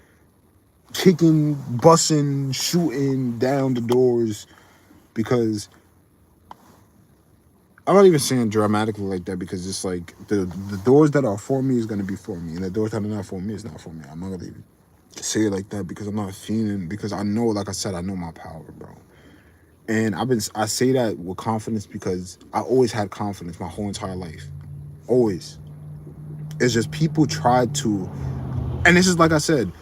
kicking, busting, shooting down the doors, because I'm not even saying dramatically like that, because it's like the doors that are for me is gonna be for me, and the doors that are not for me is not for me. I'm not gonna even say it like that because I'm not feeling, because I know, like I said, I know my power, bro. And I say that with confidence because I always had confidence my whole entire life. Always. It's just people tried to, and this is, like I said,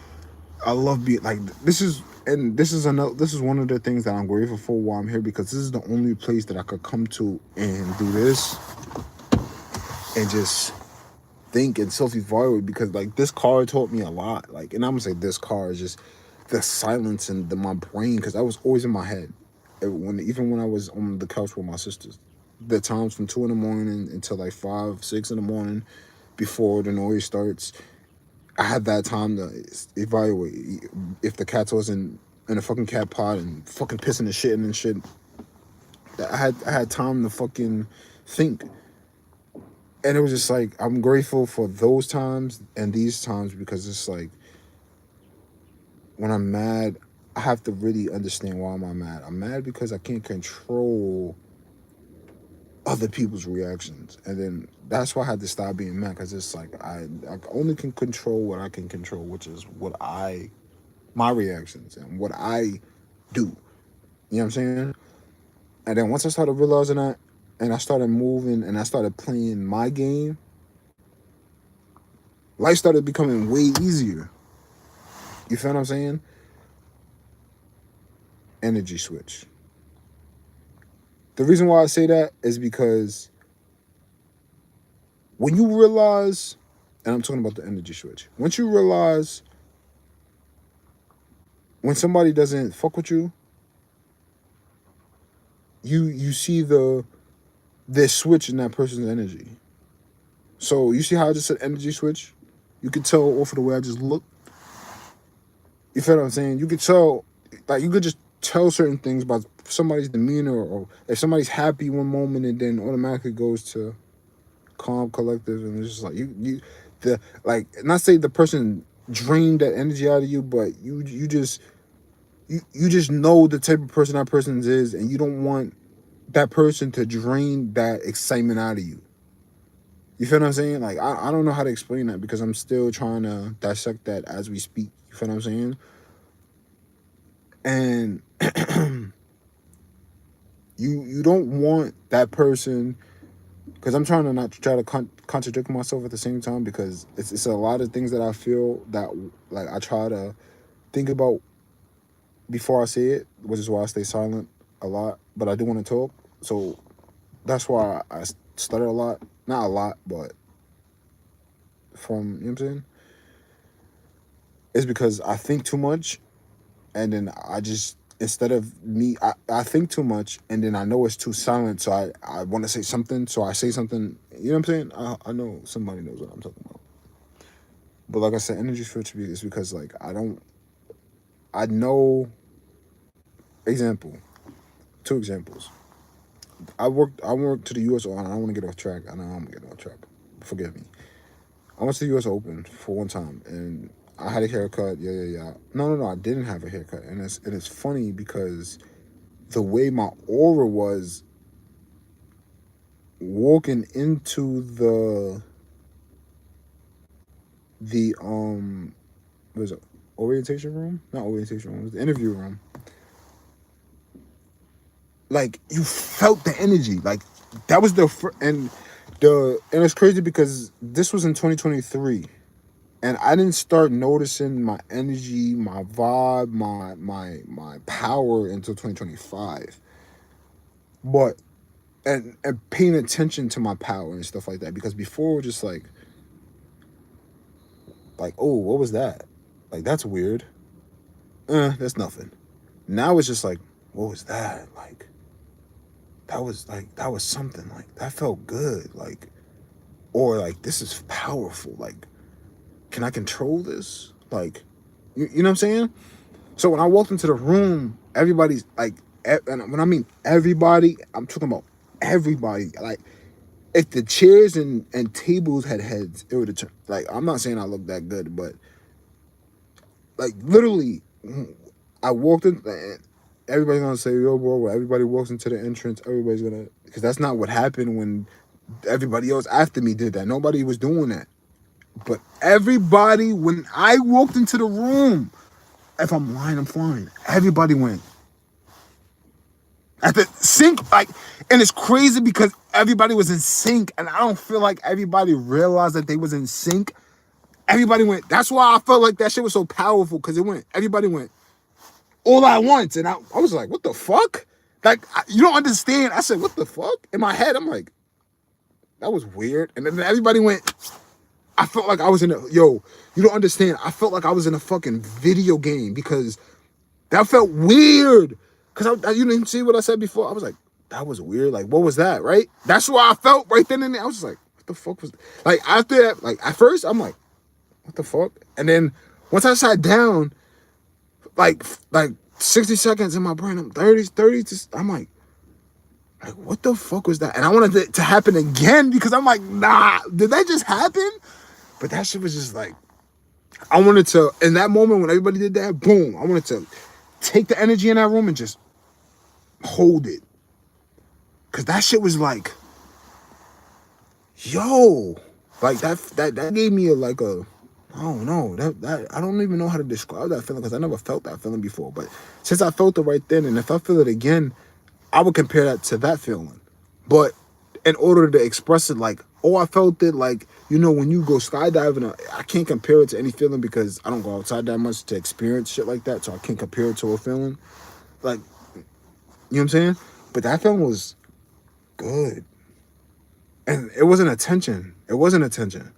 I love being like, this is one of the things that I'm grateful for while I'm here, because this is the only place that I could come to and do this and just think and self-evaluate, because like this car taught me a lot. Like, and I'm gonna say this car is just the silence in my brain, because I was always in my head. Even when I was on the couch with my sisters, the times from 2 in the morning until like 5, 6 in the morning before the noise starts, I had that time to evaluate if the cat wasn't in a fucking cat pot and fucking pissing and shitting and shit. I had time to fucking think. And it was just like, I'm grateful for those times and these times, because it's like, when I'm mad, I have to really understand why am I mad. I'm mad because I can't control other people's reactions. And then that's why I had to stop being mad, because it's like, I only can control what I can control, which is my reactions and what I do. You know what I'm saying? And then once I started realizing that, and I started moving and I started playing my game, life started becoming way easier. You feel what I'm saying? Energy switch. The reason why I say that is because when you realize, and I'm talking about the energy switch, once you realize when somebody doesn't fuck with you, you see the switch in that person's energy. So you see how I just said energy switch? You could tell off of the way I just look. You feel what I'm saying? You could tell, like, you could just tell certain things about somebody's demeanor, or if somebody's happy one moment and then automatically goes to calm, collective, and it's just like not say the person drained that energy out of you, but you just know the type of person that person is, and you don't want that person to drain that excitement out of you. You feel what I'm saying? Like, I don't know how to explain that, because I'm still trying to dissect that as we speak. You feel what I'm saying? And you don't want that person, because I'm trying to not try to contradict myself at the same time, because it's a lot of things that I feel that, like, I try to think about before I say it, which is why I stay silent a lot. But I do want to talk, so that's why I stutter a lot. Not a lot, but you know what I'm saying? It's because I think too much, and then I just, instead of me, I think too much, and then I know it's too silent, so I want to say something, so I say something. You know what I'm saying? I know somebody knows what I'm talking about. But like I said, energy switch is because, like, I don't I know, example, two examples. I went to the US Open. I don't want to get off track. I know I'm gonna get off track. Forgive me. I went to the US Open for one time and I had a haircut. Yeah, yeah, yeah. No. I didn't have a haircut. And it's funny because the way my aura was walking into the what is it, orientation room? Not orientation room, it was the interview room. Like you felt the energy. Like that was and it's crazy because this was in 2023. And I didn't start noticing my energy, my vibe, my power until 2025. But and paying attention to my power and stuff like that. Because before it was just like, oh, what was that? Like that's weird. That's nothing. Now it's just like, what was that? That was something. Like that felt good. Like, or like this is powerful. Like, can I control this? Like, you know what I'm saying? So when I walked into the room, everybody's like, and when I mean everybody, I'm talking about everybody. Like, if the chairs and tables had heads, it would have turned. Like, I'm not saying I look that good, but like literally, I walked in. And everybody's gonna say, "Yo, bro." When everybody walks into the entrance, everybody's gonna, because that's not what happened when everybody else after me did that. Nobody was doing that. But everybody, when I walked into the room, if I'm lying, I'm flying. Everybody went at the sync, like, and it's crazy because everybody was in sync, and I don't feel like everybody realized that they was in sync. Everybody went. That's why I felt like that shit was so powerful because it went. Everybody went all at once, and I was like, what the fuck? Like, you don't understand. I said, what the fuck? In my head, I'm like, that was weird. And then everybody went. I felt like I was in a, yo, you don't understand. I felt like I was in a fucking video game because that felt weird. Because you didn't see what I said before. I was like, that was weird. Like, what was that, right? That's what I felt right then and there. I was just like, what the fuck was that? Like, after that, like, at first, I'm like, what the fuck? And then once I sat down, like 60 seconds in my brain, I'm 30, I'm like, what the fuck was that? And I wanted it to happen again because I'm like, nah, did that just happen? But that shit was just like, I wanted to, in that moment when everybody did that, boom, I wanted to take the energy in that room and just hold it. Cause that shit was like, yo, like that gave me I don't know, that I don't even know how to describe that feeling because I never felt that feeling before. But since I felt it right then, and if I feel it again, I would compare that to that feeling. But in order to express it, like, oh, I felt it, like, you know, when you go skydiving, I can't compare it to any feeling because I don't go outside that much to experience shit like that, so I can't compare it to a feeling. Like, you know what I'm saying? But that feeling was good. And it wasn't attention. It wasn't attention.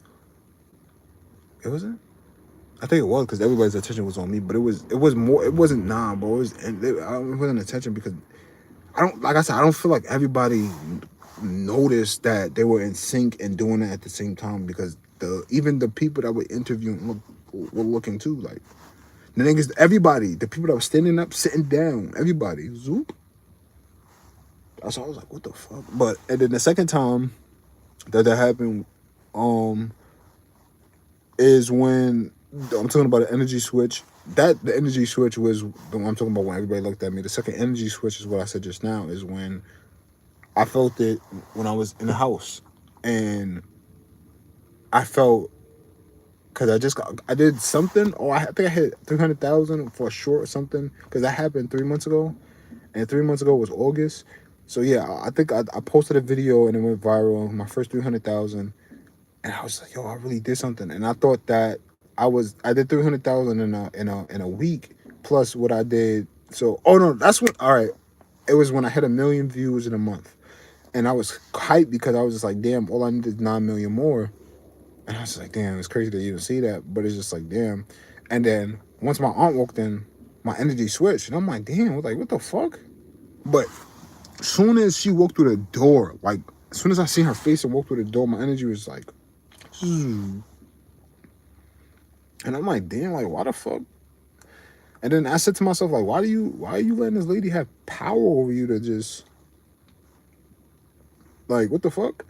It wasn't? I think it was because everybody's attention was on me, but it was more, it wasn't, nah, bro. It wasn't attention because like I said, I don't feel like everybody noticed that they were in sync and doing it at the same time because even the people that were interviewing were looking too. Like, the thing is, everybody, the people that were standing up, sitting down, everybody, zoop. So I was like, what the fuck? But, and then the second time that happened, is when I'm talking about an energy switch. The energy switch was the one I'm talking about when everybody looked at me. The second energy switch is what I said just now, is when I felt it when I was in the house. And I felt, because I did something, I think I hit 300,000 for a short or something, because that happened 3 months ago. And 3 months ago was August. So yeah, I think I posted a video and it went viral, my first 300,000. And I was like, yo, I really did something. And I thought that I did 300,000 in a week, plus what I did. So, oh no, that's when, all right. It was when I hit 1 million views in a month. And I was hyped because I was just like, damn, all I need is 9 million more. And I was like, damn, it's crazy to even see that. But it's just like, damn. And then once my aunt walked in, my energy switched. And I'm like, damn, what the fuck? But as soon as she walked through the door, like, as soon as I seen her face and walked through the door, my energy was like, and I'm like, damn, like, why the fuck? And then I said to myself, like, why are you letting this lady have power over you to just, like, what the fuck?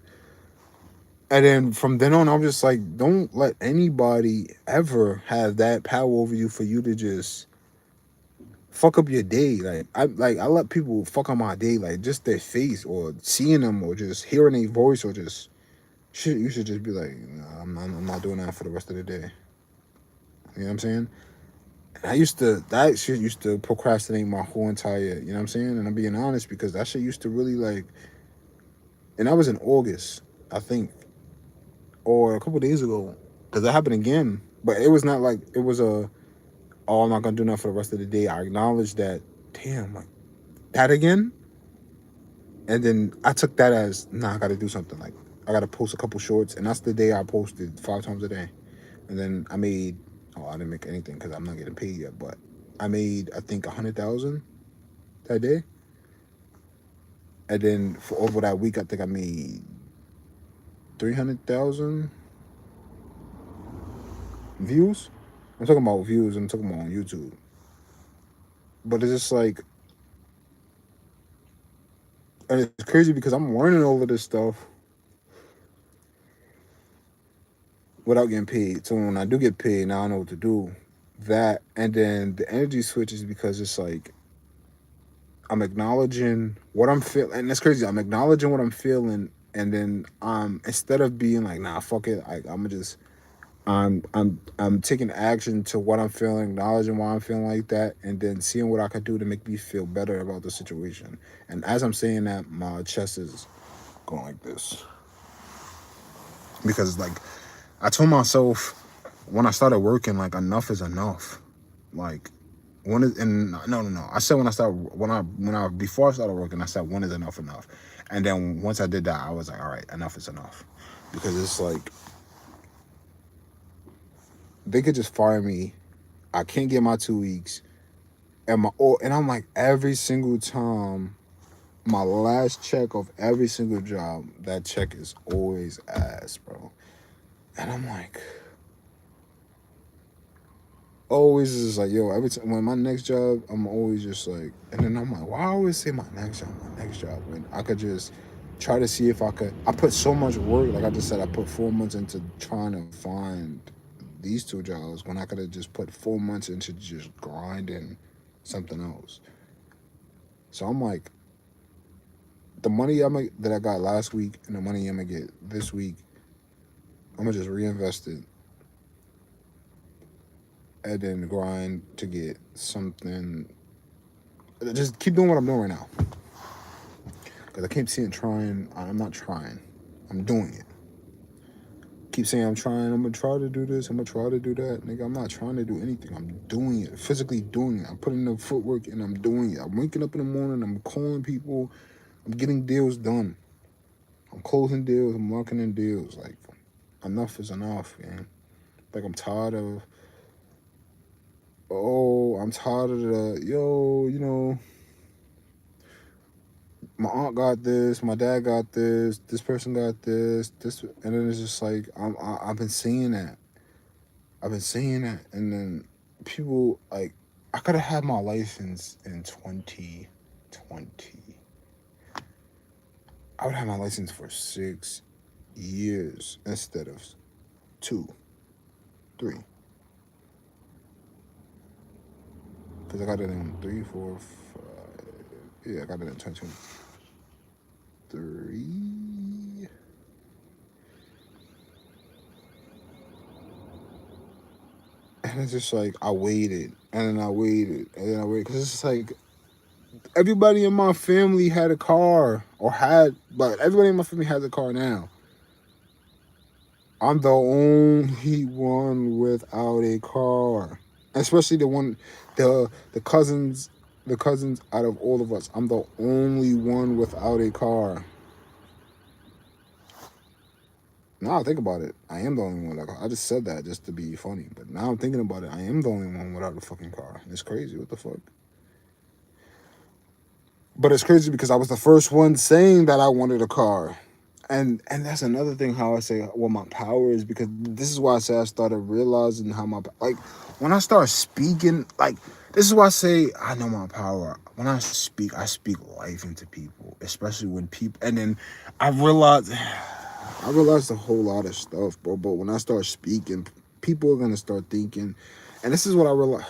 And then from then on, I'm just like, don't let anybody ever have that power over you for you to just fuck up your day. I let people fuck up my day, like just their face or seeing them or just hearing their voice or just shit. You should just be like, nah, I'm not doing that for the rest of the day. You know what I'm saying? And that shit used to procrastinate my whole entire, you know what I'm saying? And I'm being honest because that shit used to really like, and that was in August, I think, or a couple days ago, because that happened again. But it was not like it was oh, I'm not gonna do nothing for the rest of the day. I acknowledged that, damn, like that again. And then I took that as, nah, I gotta do something. Like I gotta post a couple shorts, and that's the day I posted 5 times a day. And then I made, oh, I didn't make anything because I'm not getting paid yet, but I made I think 100,000 that day. And then for over that week, I think I made 300,000 views. I'm talking about views. I'm talking about on YouTube. But it's just like, and it's crazy because I'm learning all of this stuff without getting paid. So when I do get paid, now I know what to do. That and then the energy switches because it's like I'm acknowledging what I'm feeling, and that's crazy. I'm acknowledging what I'm feeling, and then instead of being like, nah, fuck it, like I'm just I'm taking action to what I'm feeling, acknowledging why I'm feeling like that, and then seeing what I can do to make me feel better about the situation. And as I'm saying that, my chest is going like this because like I told myself when I started working, like enough is enough. Like when is and no. I said when I before I started working, I said when is enough enough, and then once I did that, I was like, all right, enough is enough, because it's like they could just fire me. I can't get my 2 weeks, and I'm like every single time. My last check of every single job, that check is always ass, bro. And I'm like, always is like, yo, every time when my next job, I'm always just like, and then I'm like, why I always say my next job, when I could just try to see if I could. I put so much work, like I just said, I put 4 months into trying to find these 2 jobs when I could have just put 4 months into just grinding something else. So I'm like, the money that I got last week and the money I'm gonna get this week, I'm gonna just reinvest it and then grind to get something. Just keep doing what I'm doing right now. Because I keep seeing trying. I'm not trying. I'm doing it. Keep saying I'm trying. I'm going to try to do this. I'm going to try to do that. Nigga, I'm not trying to do anything. I'm doing it. Physically doing it. I'm putting the footwork and I'm doing it. I'm waking up in the morning. I'm calling people. I'm getting deals done. I'm closing deals. I'm locking in deals. Like, enough is enough, man. Like, I'm tired of, I'm tired of my aunt got this, my dad got this person got this, and then it's just like I've been seeing that, and then people like I could have had my license in 2020. I would have my license for 6 years instead of 2, 3, because I got it in 3, 4, 5. Yeah, I got it in 2023. And it's just like I waited, and then I waited, and then I waited, because it's just like everybody in my family had a car but everybody in my family has a car now. I'm the only one without a car, especially the cousins, out of all of us. I'm the only one without a car. Now I think about it, I am the only one. Like I just said that just to be funny, but now I'm thinking about it, I am the only one without a fucking car. It's crazy. What the fuck? But it's crazy because I was the first one saying that I wanted a car. And that's another thing how I say what my power is, because this is why I say I started realizing how like when I start speaking, like This is why I say I know my power. When I speak life into people, especially when people. And then I realized, I realized a whole lot of stuff, bro. But when I start speaking, people are gonna start thinking, and this is what I realized.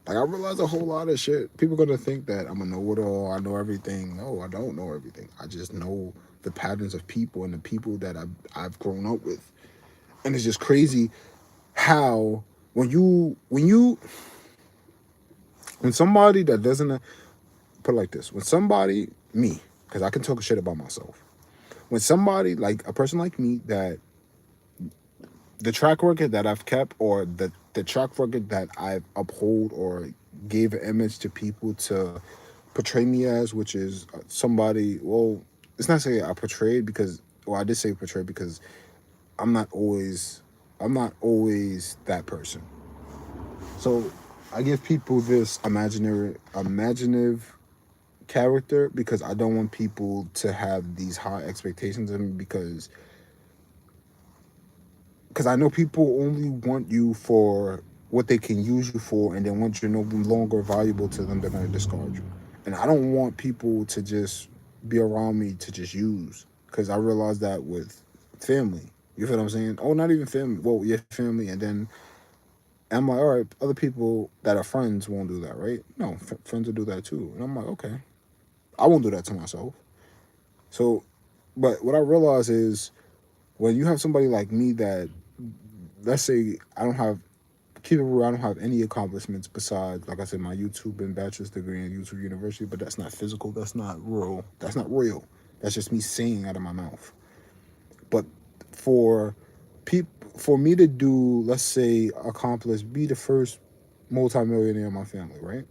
Like I realized a whole lot of shit. People gonna think that I'm a know-it-all. I know everything. No, I don't know everything. I just know the patterns of people and the people that I've grown up with, and it's just crazy how when somebody that doesn't put it like this, when somebody me, because I can talk shit about myself. When somebody like a person like me that the track record that I've kept or the track record that I've uphold or gave an image to people to portray me as, which is somebody. Well, it's not saying I portrayed because, well, I did say portray because I'm not always, I'm not always that person. So I give people this imaginative character because I don't want people to have these high expectations of me because I know people only want you for what they can use you for, and then once you're no longer valuable to them, they're gonna discard you. And I don't want people to just be around me to just use, because I realized that with family. You feel what I'm saying? Oh, not even family. Well, yeah, family, and then I'm like, all right, other people that are friends won't do that, right? No, friends will do that too. And I'm like, okay, I won't do that to myself. So, but what I realize is when you have somebody like me that, let's say, I don't have, keep it real, I don't have any accomplishments besides, like I said, my YouTube and bachelor's degree in YouTube University, but that's not physical, that's not real, that's not real. That's just me saying out of my mouth. But for for me to do, let's say, accomplish, be the first multimillionaire in my family, right?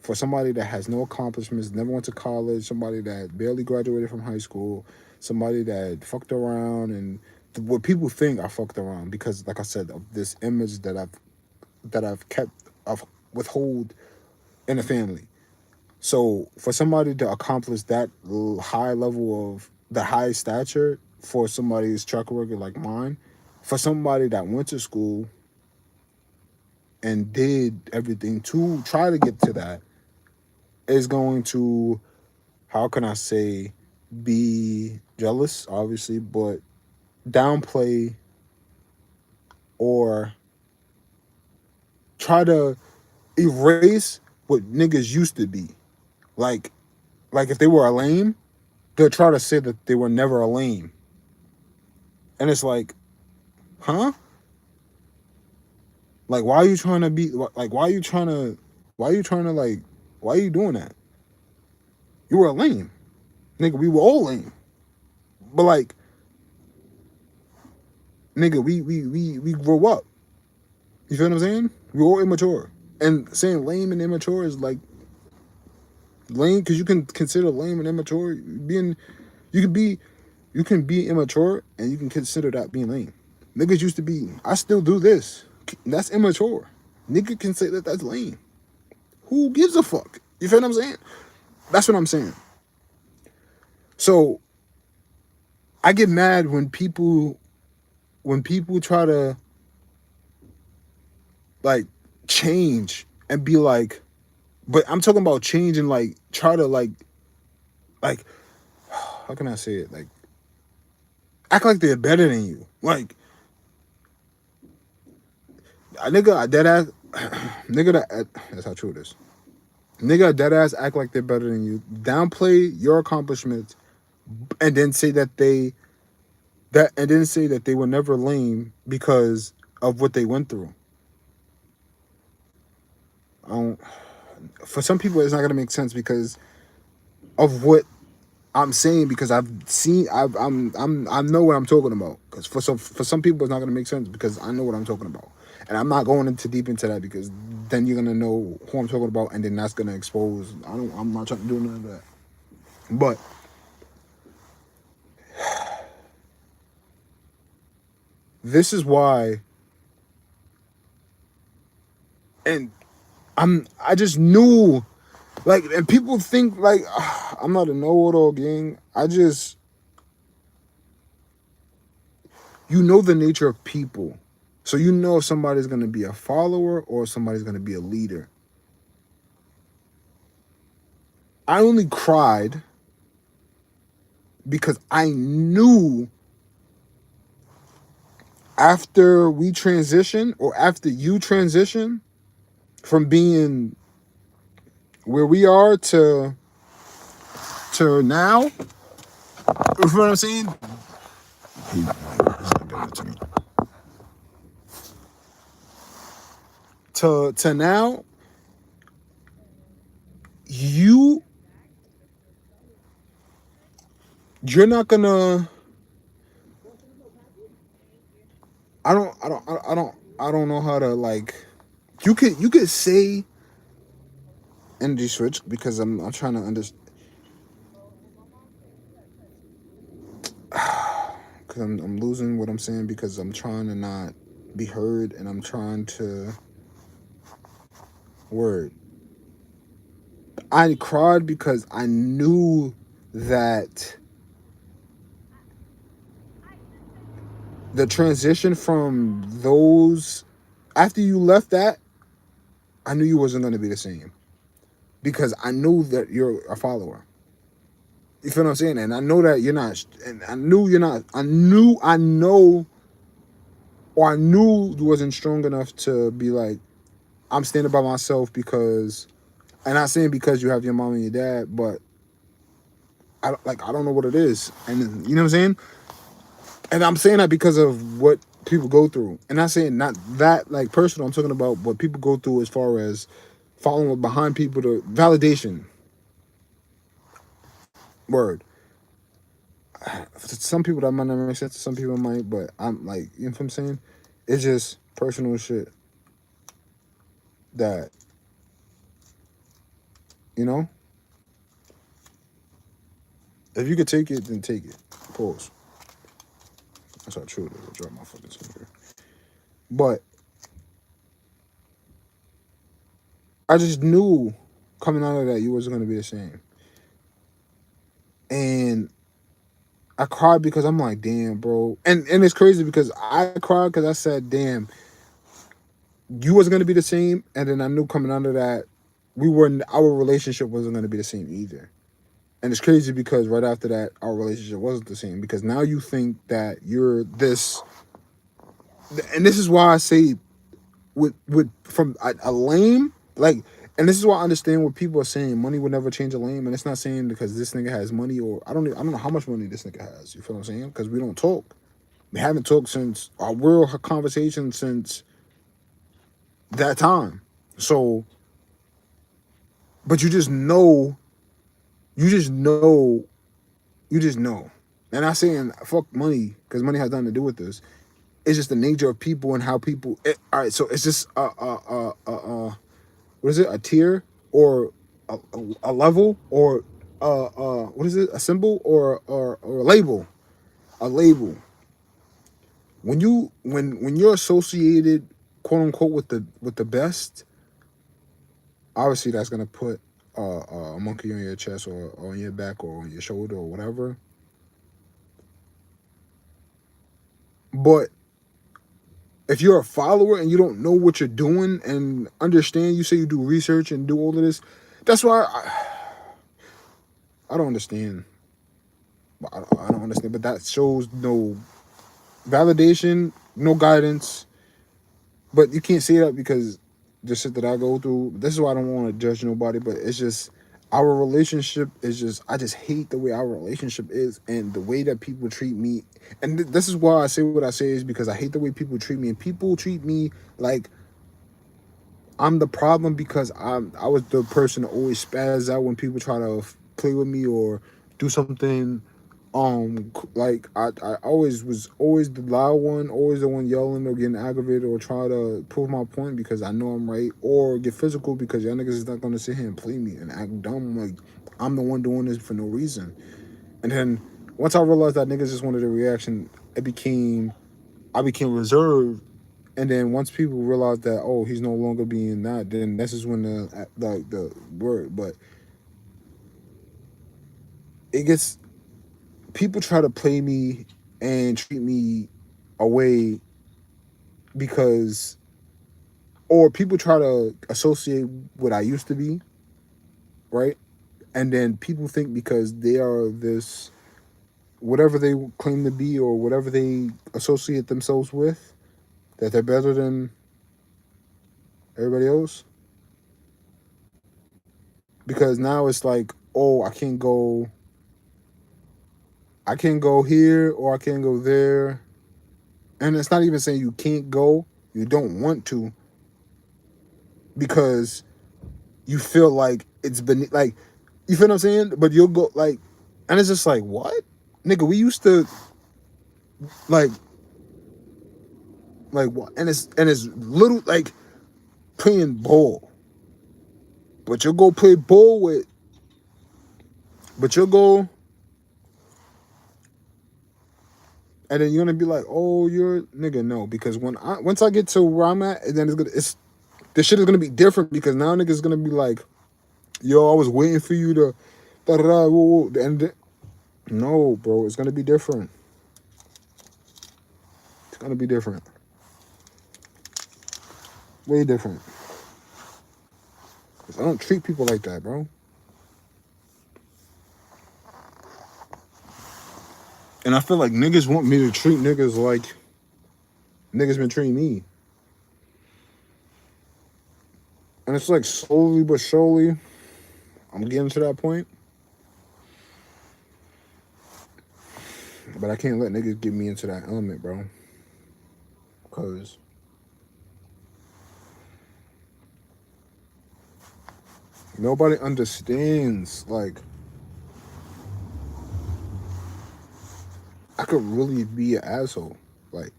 For somebody that has no accomplishments, never went to college, somebody that barely graduated from high school, somebody that fucked around and what people think I fucked around because, like I said, of this image that I've kept of withhold in the family. So for somebody to accomplish that high level of the high stature for somebody's track record like mine, for somebody that went to school and did everything to try to get to that, is going to, how can I say, be jealous, obviously, but downplay or try to erase what niggas used to be. Like, like if they were a lame, they'll try to say that they were never a lame. And it's like, huh? Like, why are you trying to be, like, why are you doing that? You were a lame. Nigga, we were all lame. But like, nigga, we grow up. You feel what I'm saying? We're all immature. And saying lame and immature is like lame because you can consider lame and immature being, you can be, you can be immature and you can consider that being lame. Niggas used to be, I still do this. That's immature. Nigga can say that that's lame. Who gives a fuck? You feel what I'm saying? That's what I'm saying. So I get mad when people try to like change and be like, but I'm talking about change and like try to like how can I say it? Like act like they're better than you. Like a nigga, a dead ass nigga that that's how true it is. Nigga, dead ass act like they're better than you. Downplay your accomplishments, and then say that they were never lame because of what they went through. Um, for some people, it's not gonna make sense because of what I'm saying because I've seen I know what I'm talking about. Because for some people it's not gonna make sense because I know what I'm talking about, and I'm not going into deep into that because then you're gonna know who I'm talking about, and then that's gonna expose. I'm not trying to do none of that. But this is why, and I just knew, like, and people think like I'm not a know-it-all gang. I just, you know the nature of people. So you know if somebody's going to be a follower or somebody's going to be a leader. I only cried because I knew after we transition, or after you transition from being where we are to now, you know what I'm saying? He's not giving it to me. To now, you're not gonna. I don't know how to, like. You could say energy switch because I'm trying to understand. Because I'm losing what I'm saying because I'm trying to not be heard and I'm trying to word. I cried because I knew that the transition from those after you left that, I knew you wasn't going to be the same because I knew that you're a follower. You feel what I'm saying? And I know that you're not. And I knew you're not. I know, or I knew you wasn't strong enough to be like, I'm standing by myself because, and not saying because you have your mom and your dad, but I don't know what it is, and you know what I'm saying. And I'm saying that because of what people go through, and not saying not that like personal. I'm talking about what people go through as far as following behind people to validation. Word. To some people that might not make sense. To some people it might, but I'm like, you know what I'm saying. It's just personal shit that you know. If you could take it, then take it. Pause. That's how true it is. I drop my fucking finger. But I just knew coming out of that you wasn't gonna be the same. And I cried because I'm like, damn, bro. And it's crazy because I cried because I said, damn, you wasn't gonna be the same. And then I knew coming out of that, our relationship wasn't gonna be the same either. And it's crazy because right after that, our relationship wasn't the same because now you think that you're this, and this is why I say with from a lame like, and this is why I understand what people are saying. Money would never change a lame, and it's not saying because this nigga has money or I don't know how much money this nigga has. You feel what I'm saying? Because we don't talk. We haven't talked since our real conversation since that time. So, but you just know, you just know. And I'm saying fuck money because money has nothing to do with this. It's just the nature of people and how people. All right, so it's just what is it? A tier or a level or what is it? A symbol or a label? A label. When you're associated, quote unquote, with the best, obviously that's gonna put a monkey on your chest or on your back or on your shoulder or whatever. But if you're a follower and you don't know what you're doing and understand, you say you do research and do all of this. That's why I don't understand. I don't understand. But that shows no validation, no guidance. But you can't say that because the shit that I go through. This is why I don't want to judge nobody. But it's just our relationship is just. I just hate the way our relationship is and the way that people treat me. And this is why I say what I say is because I hate the way people treat me. And people treat me like I'm the problem because I was the person that always spaz out when people try to play with me or do something. Like I always was always the loud one, always the one yelling or getting aggravated or try to prove my point because I know I'm right, or get physical because y'all niggas is not gonna sit here and play me and act dumb like I'm the one doing this for no reason. And then once I realized that niggas just wanted a reaction, I became reserved. And then once people realize that, oh, he's no longer being that, then this is when the word. But it gets people try to play me and treat me away because, or people try to associate what I used to be, right? And then people think because they are this, whatever they claim to be or whatever they associate themselves with, that they're better than everybody else. Because now it's like, oh, I can't go here or I can't go there. And it's not even saying you can't go, you don't want to, because you feel like it's been like, you feel what I'm saying? But you'll go like, and it's just like, what? Nigga, we used to like what? And it's little like playing ball. But you'll go play ball with, but you'll go, and then you're gonna be like, oh, you're nigga, no, because once I get to where I'm at, and then it's the shit is gonna be different because now niggas gonna be like, yo, I was waiting for you to, da da da, whoa, whoa. And no, bro, it's gonna be different. It's gonna be different, way different. 'Cause I don't treat people like that, bro. And I feel like niggas want me to treat niggas like niggas been treating me. And it's like slowly but surely, I'm getting to that point. But I can't let niggas get me into that element, bro. Because nobody understands. Like, I could really be an asshole. Like,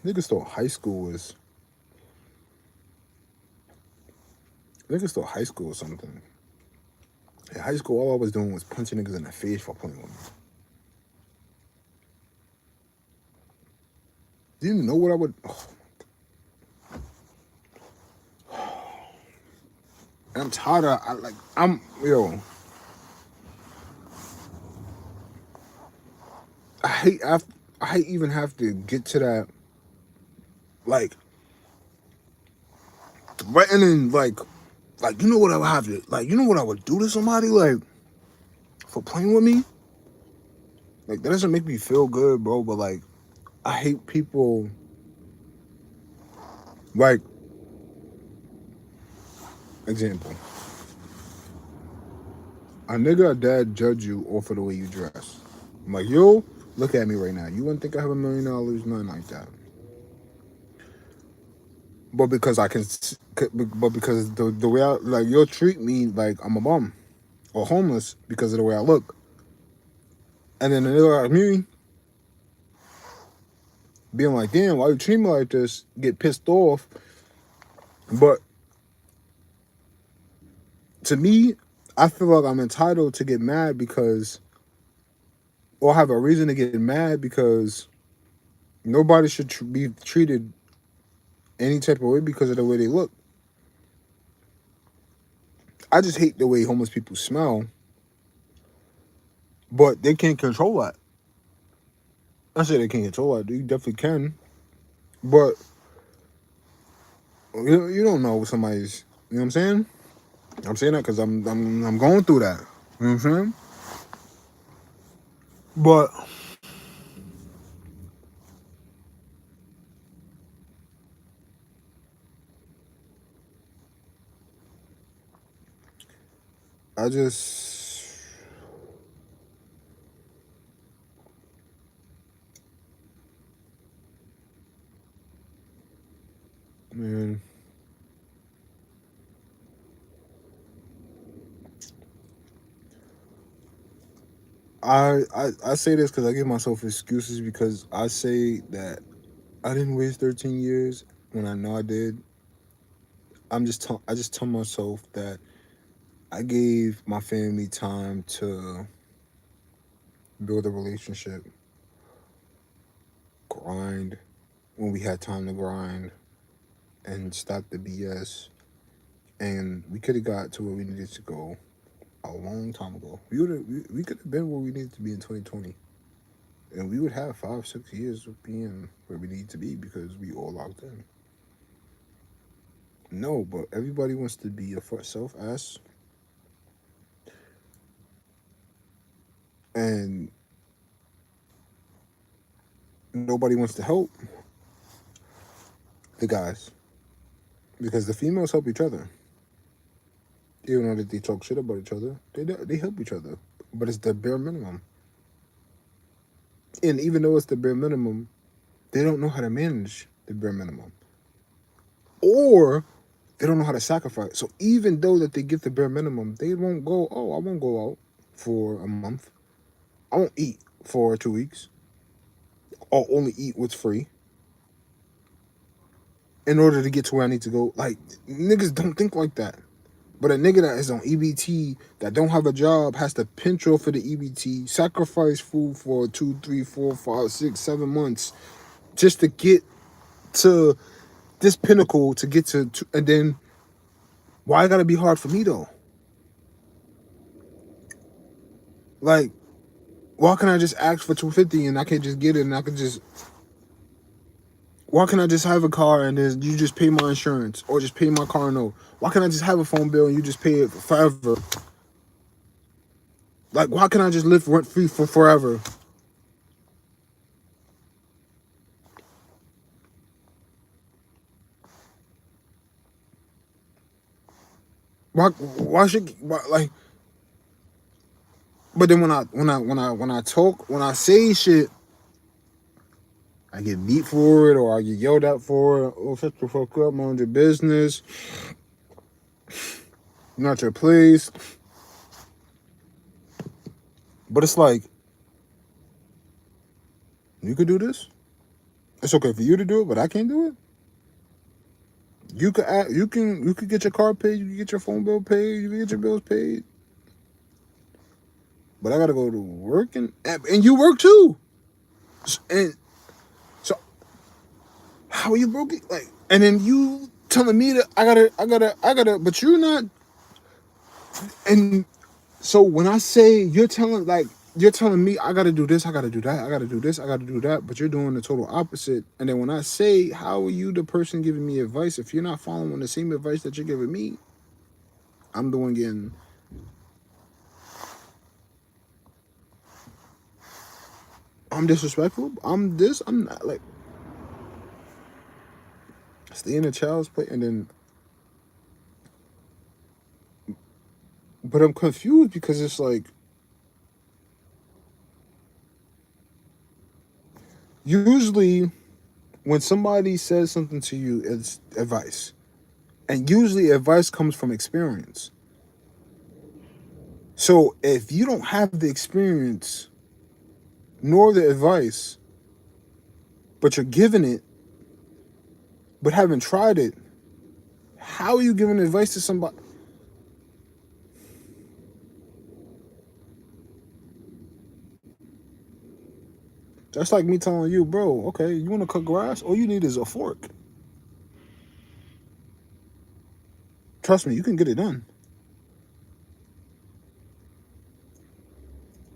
niggas thought high school was. Niggas thought high school was something. In high school, all I was doing was punching niggas in the face for playing with me. Didn't even know what I would. Oh. And I'm tired of. Yo. I hate. I hate even have to get to that. Like, threatening. Like, you know what I would have to. Like, you know what I would do to somebody? Like, for playing with me? Like, that doesn't make me feel good, bro. But, like, I hate people. Like, example. A nigga or dad judge you off of the way you dress. I'm like, yo, look at me right now. You wouldn't think I have $1 million, nothing like that. But because I can, but because the way I, like, you'll treat me like I'm a bum or homeless because of the way I look. And then the nigga like me being like, damn, why you treat me like this? Get pissed off. But to me, I feel like I'm entitled to get mad because, or have a reason to get mad because nobody should be treated any type of way because of the way they look. I just hate the way homeless people smell, but they can't control that. I say they can't control that. You definitely can, but you don't know what somebody's. You know what I'm saying? I'm saying that because I'm going through that. You know what I'm saying? But I just, man, I say this because I give myself excuses because I say that I didn't waste 13 years when I know I did. I just tell myself that I gave my family time to build a relationship, grind when we had time to grind, and stop the BS. And we could have got to where we needed to go. a long time ago. We could have been where we needed to be in 2020, and we would have 5 6 years of being where we need to be because we all locked in. No, but everybody wants to be a self ass, and nobody wants to help the guys because the females help each other. Even though they talk shit about each other, they help each other, but it's the bare minimum. And even though it's the bare minimum, they don't know how to manage the bare minimum, or they don't know how to sacrifice. So even though that they get the bare minimum, they won't go. Oh, I won't go out for a month. I won't eat for 2 weeks. I'll only eat what's free in order to get to where I need to go. Like niggas don't think like that. But a nigga that is on EBT that don't have a job has to pinch off for the EBT, sacrifice food for 2 3 4 5 6 7 months just to get to this pinnacle to get to and then why it gotta be hard for me though? Like, why can't I just ask for 250 and I can't just get it and I can just why can't I just have a car and then you just pay my insurance or just pay my car note? Why can't I just have a phone bill and you just pay it forever? Like, why can't I just live rent free for forever? Why should like? But then when I talk when I say shit, I get beat for it or I get yelled at for it. Oh, shut the fuck up, mind your business. Not your place. But it's like, you could do this. It's okay for you to do it, but I can't do it. You could get your car paid. You can get your phone bill paid. You can get your bills paid. But I gotta go to work and you work too. And so how are you broke? Like, and then you telling me that I gotta. But you're not. And so when I say you're telling me I gotta do this, I gotta do that, I gotta do this, I gotta do that, but you're doing the total opposite. And then when I say, how are you the person giving me advice if you're not following the same advice that you're giving me? I'm the one getting. I'm disrespectful. I'm this. I'm not like stay in a child's play, and then. But I'm confused because it's like usually when somebody says something to you, it's advice, and usually advice comes from experience. So if you don't have the experience nor the advice, but you're giving it, but haven't tried it, how are you giving advice to somebody? That's like me telling you, bro, okay, you want to cut grass? All you need is a fork. Trust me, you can get it done.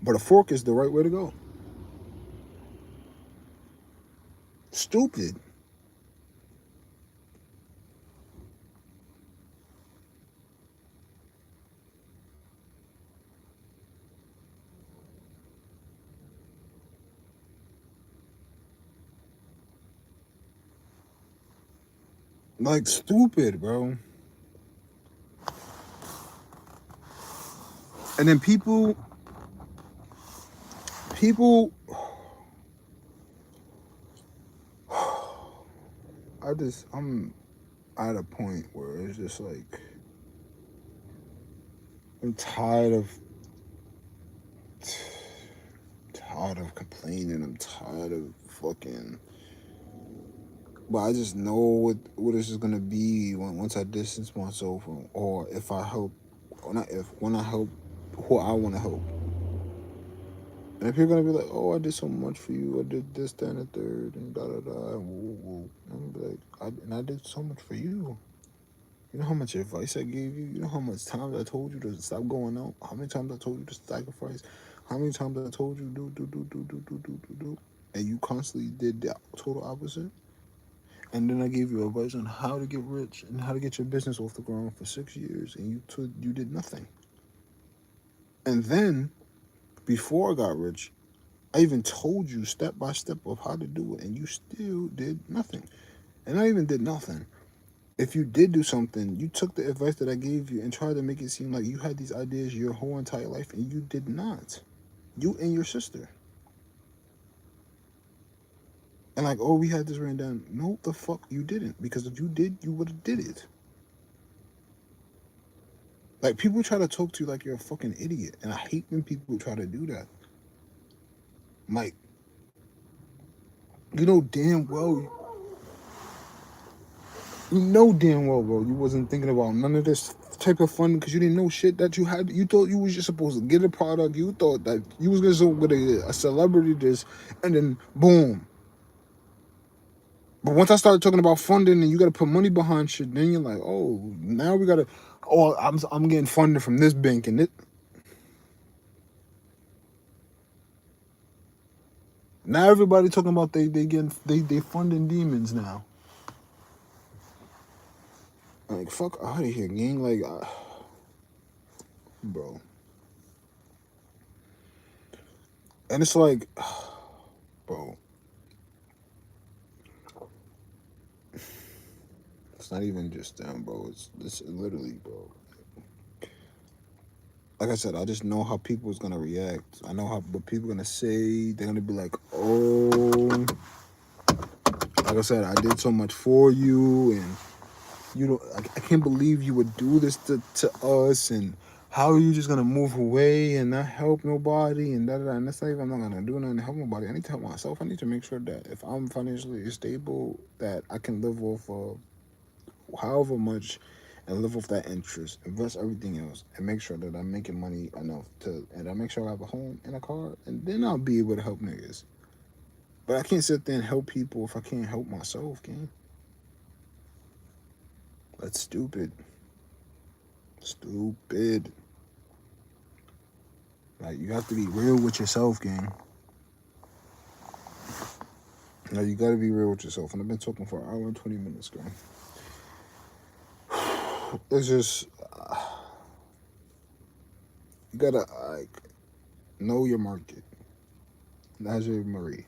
But a fork is the right way to go. Stupid. Like, stupid, bro. And then people, I'm at a point where it's just like, I'm tired of complaining. I'm tired of fucking. But I just know what this is gonna be once I distance myself, or if I help, or not if when I help who I want to help. And if you're gonna be like, oh, I did so much for you, I did this, that, and the third, and da da da, and woo woo, I'm gonna be like, I did so much for you. You know how much advice I gave you? You know how much times I told you to stop going out? How many times I told you to sacrifice? How many times I told you do? And you constantly did the total opposite? And then I gave you advice on how to get rich and how to get your business off the ground for 6 years, and you did nothing. And then before I got rich, I even told you step by step of how to do it, and you still did nothing. And I even did nothing. If you did do something, you took the advice that I gave you and tried to make it seem like you had these ideas your whole entire life, and you did not. You and your sister. And like, oh, we had this written down. No, the fuck you didn't. Because if you did, you would have did it. Like, people try to talk to you like you're a fucking idiot, and I hate when people try to do that. Like, you know damn well, bro, you wasn't thinking about none of this type of fun because you didn't know shit that you had. You thought you was just supposed to get a product. You thought that you was gonna go with a celebrity this, and then boom. But once I started talking about funding and you got to put money behind shit, then you're like, oh, now we got to. Oh, I'm getting funded from this bank and it. Now everybody talking about they funding demons now. Like, fuck out of here, gang. Like, bro. And it's like, bro. It's not even just them, bro. It's literally, bro. Like I said, I just know how people is gonna react. I know how what people gonna say. They're gonna be like, oh, like I said, I did so much for you, and you know, I can't believe you would do this to us, and how are you just gonna move away and not help nobody and da da da. And that's not even, I'm not gonna do nothing to help nobody. I need to help myself. I need to make sure that if I'm financially stable, that I can live off of however much and live off that interest, invest everything else, and make sure that I'm making money enough to, and I make sure I have a home and a car, and then I'll be able to help niggas. But I can't sit there and help people if I can't help myself, gang. That's stupid. Stupid. Like, you have to be real with yourself, gang. Like, you gotta be real with yourself. And I've been talking for an hour and 20 minutes, gang. It's just, you gotta, like, know your market. Najee Marie.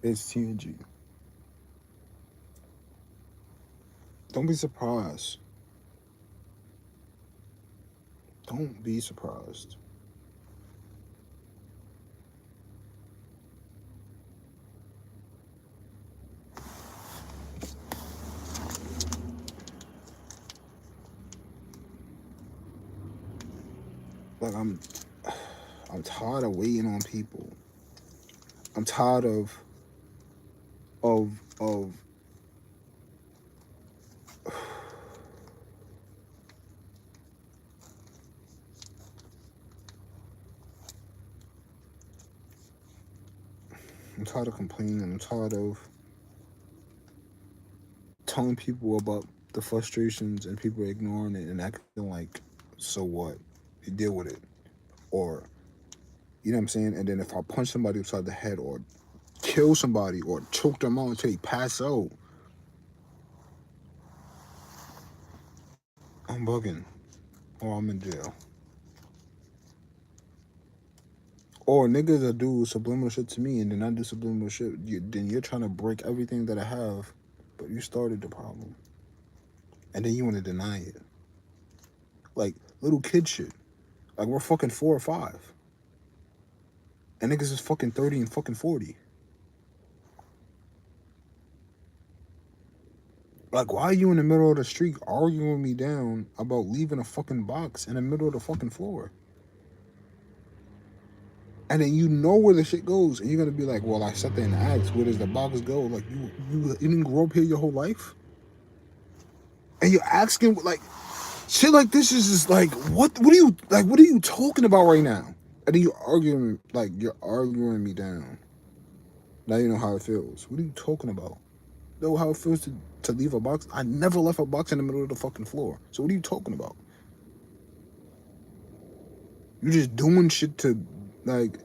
It's TNG. Don't be surprised. Don't be surprised. Like, I'm tired of waiting on people. I'm tired of of I'm tired of complaining. I'm tired of telling people about the frustrations and people ignoring it and acting like, so what? You deal with it. Or, you know what I'm saying? And then if I punch somebody upside the head or kill somebody or choke them out until they pass out, I'm bugging. Or I'm in jail. Or niggas that do subliminal shit to me and then I do subliminal shit, then you're trying to break everything that I have, but you started the problem. And then you want to deny it. Like, little kid shit. Like, we're fucking 4 or 5. And niggas is fucking 30 and fucking 40. Like, why are you in the middle of the street arguing me down about leaving a fucking box in the middle of the fucking floor? And then you know where the shit goes, and you're gonna be like, well, I sat there and asked, where does the box go? Like, you didn't grow up here your whole life? And you're asking, like, shit like this is just like, what are you talking about right now? And then you're arguing me down. Now you know how it feels. What are you talking about? know how it feels to leave a box? I never left a box in the middle of the fucking floor. So what are you talking about? You're just doing shit to, like,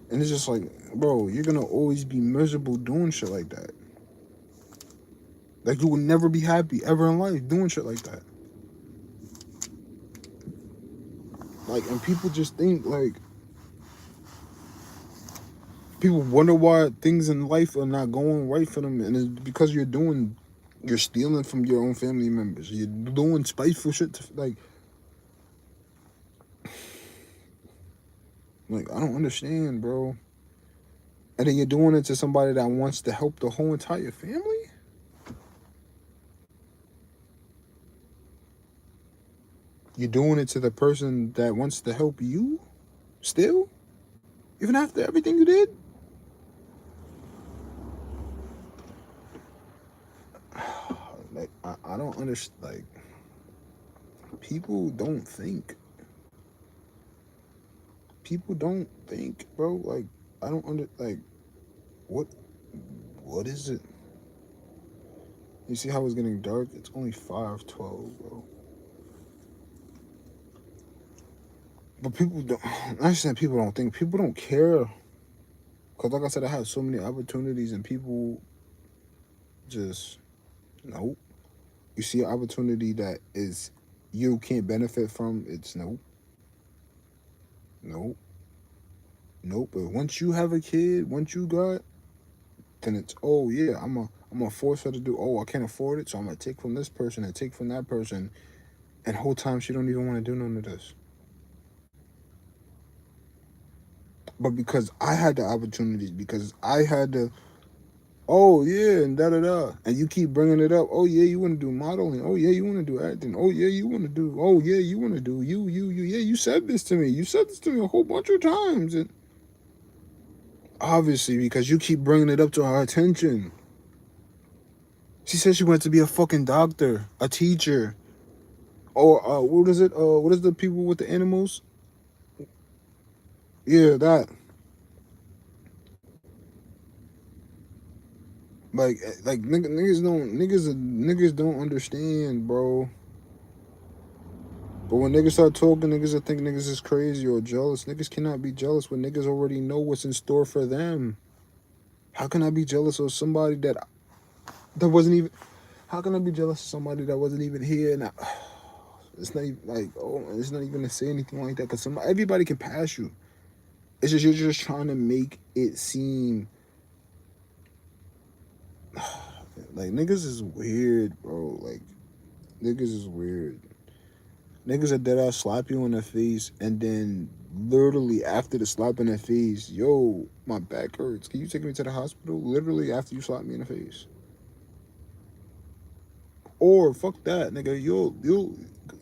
and it's just like, bro, you're gonna always be miserable doing shit like that. Like, you will never be happy ever in life doing shit like that. Like, and people just think, like, people wonder why things in life are not going right for them, and it's because you're stealing from your own family members. You're doing spiteful shit to, like, I don't understand, bro. And then you're doing it to somebody that wants to help the whole entire family? You're doing it to the person that wants to help you still? Even after everything you did? Like, I don't understand. Like, people don't think. People don't think, bro. Like, I don't like, what what is it? You see how it's getting dark? It's only 5:12, bro. But people don't. I understand people don't think. People don't care. Cause like I said, I have so many opportunities, and people just nope. You see an opportunity that is you can't benefit from. It's nope, nope, nope. But once you have a kid, once you got, then it's oh yeah, I'm gonna force her to do. Oh, I can't afford it, so I'm gonna take from this person and take from that person, and whole time she don't even want to do none of this. But because I had the opportunities, because I had the, oh yeah, and da da da, and you keep bringing it up. Oh yeah, you want to do modeling. Oh yeah, you want to do acting. Oh yeah, you want to do. Oh yeah, you want to do you. Yeah, you said this to me. You said this to me a whole bunch of times, and obviously because you keep bringing it up to her attention. She said she wanted to be a fucking doctor, a teacher, or what is it? What is the people with the animals? Yeah, that. Like niggas don't understand, bro. But when niggas start talking, niggas that think niggas is crazy or jealous. Niggas cannot be jealous when niggas already know what's in store for them. How can I be jealous of somebody that wasn't even? How can I be jealous of somebody that wasn't even here? And it's not even like, oh, it's not even to say anything like that, because everybody can pass you. It's just you're just trying to make it seem like niggas is weird, bro. Like, niggas is weird. Niggas are dead ass slap you in the face, and then literally after the slap in the face, yo, my back hurts. Can you take me to the hospital? Literally after you slap me in the face. Or fuck that, nigga. You'll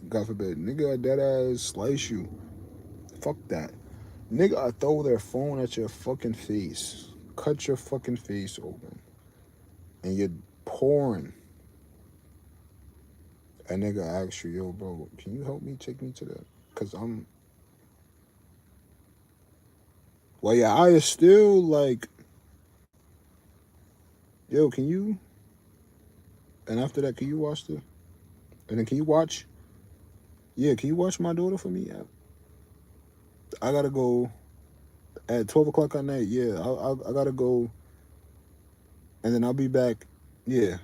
God forbid, nigga dead ass slice you. Fuck that. Nigga, I throw their phone at your fucking face. Cut your fucking face open. And you're pouring. A nigga asks you, yo, bro, can you help me take me to the, cause I'm, well, your eye is still like, yo, can you, and after that, can you watch the, and then can you watch, yeah, can you watch my daughter for me? Yeah. I gotta go at 12 o'clock at night, yeah, I gotta go, and then I'll be back, yeah.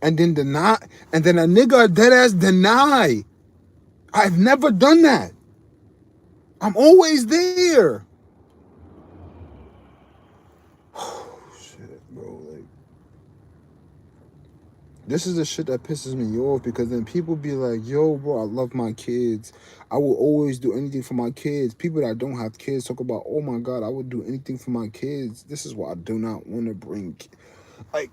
And then deny, and then a nigga dead ass deny. I've never done that. I'm always there. Oh, shit, bro, like, this is the shit that pisses me off, because then people be like, yo, bro, I love my kids. I will always do anything for my kids. People that don't have kids talk about, oh my God, I would do anything for my kids. This is why I do not want to bring, like,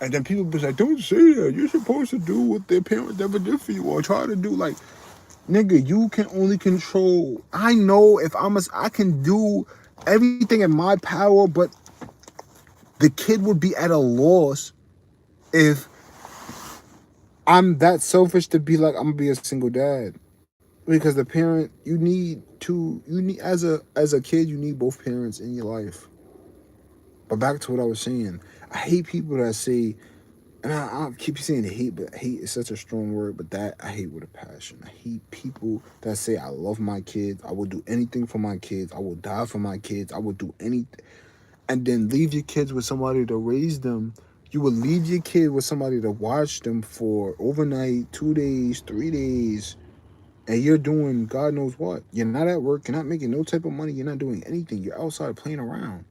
and then people be like, don't say that. You're supposed to do what their parents never did for you, or try to do, like, nigga, you can only control. I know if I can do everything in my power, but the kid would be at a loss if I'm that selfish to be like, I'm gonna be a single dad. Because the parent, you need as a kid, you need both parents in your life. But back to what I was saying, I hate people that say, and I keep saying hate, but hate is such a strong word. But that I hate with a passion. I hate people that say I love my kids. I will do anything for my kids. I will die for my kids. I will do anything, and then leave your kids with somebody to raise them. You will leave your kid with somebody to watch them for overnight, 2 days, 3 days, and you're doing God knows what. You're not at work. You're not making no type of money. You're not doing anything. You're outside playing around.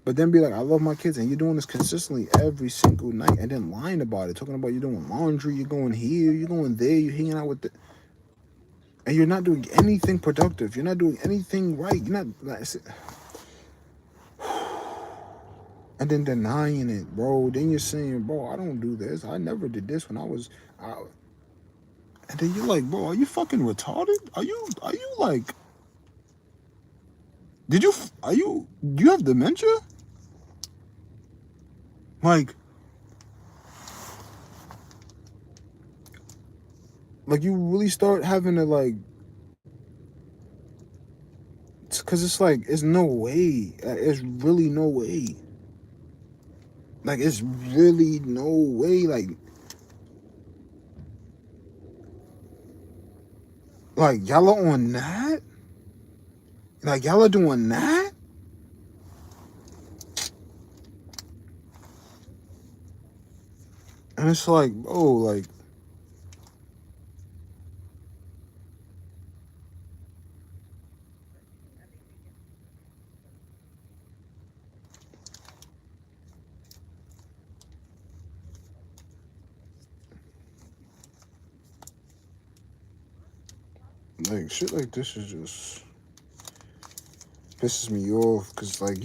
But then be like, I love my kids, and you're doing this consistently every single night, and then lying about it, talking about you're doing laundry, you're going here, you're going there, you're hanging out with the, and you're not doing anything productive. You're not doing anything right. You're not, like, and then denying it, bro. Then you're saying, bro, I don't do this. I never did this when I was, I, and then you're like, bro, are you fucking retarded? Are you like, did you, are you, do you have dementia? Like, you really start having to like, because it's like, it's no way. It's really no way. Like, it's really no way. Like y'all are on that. Like y'all are doing that. And it's like, oh, like shit like this is just pisses me off. Cause like a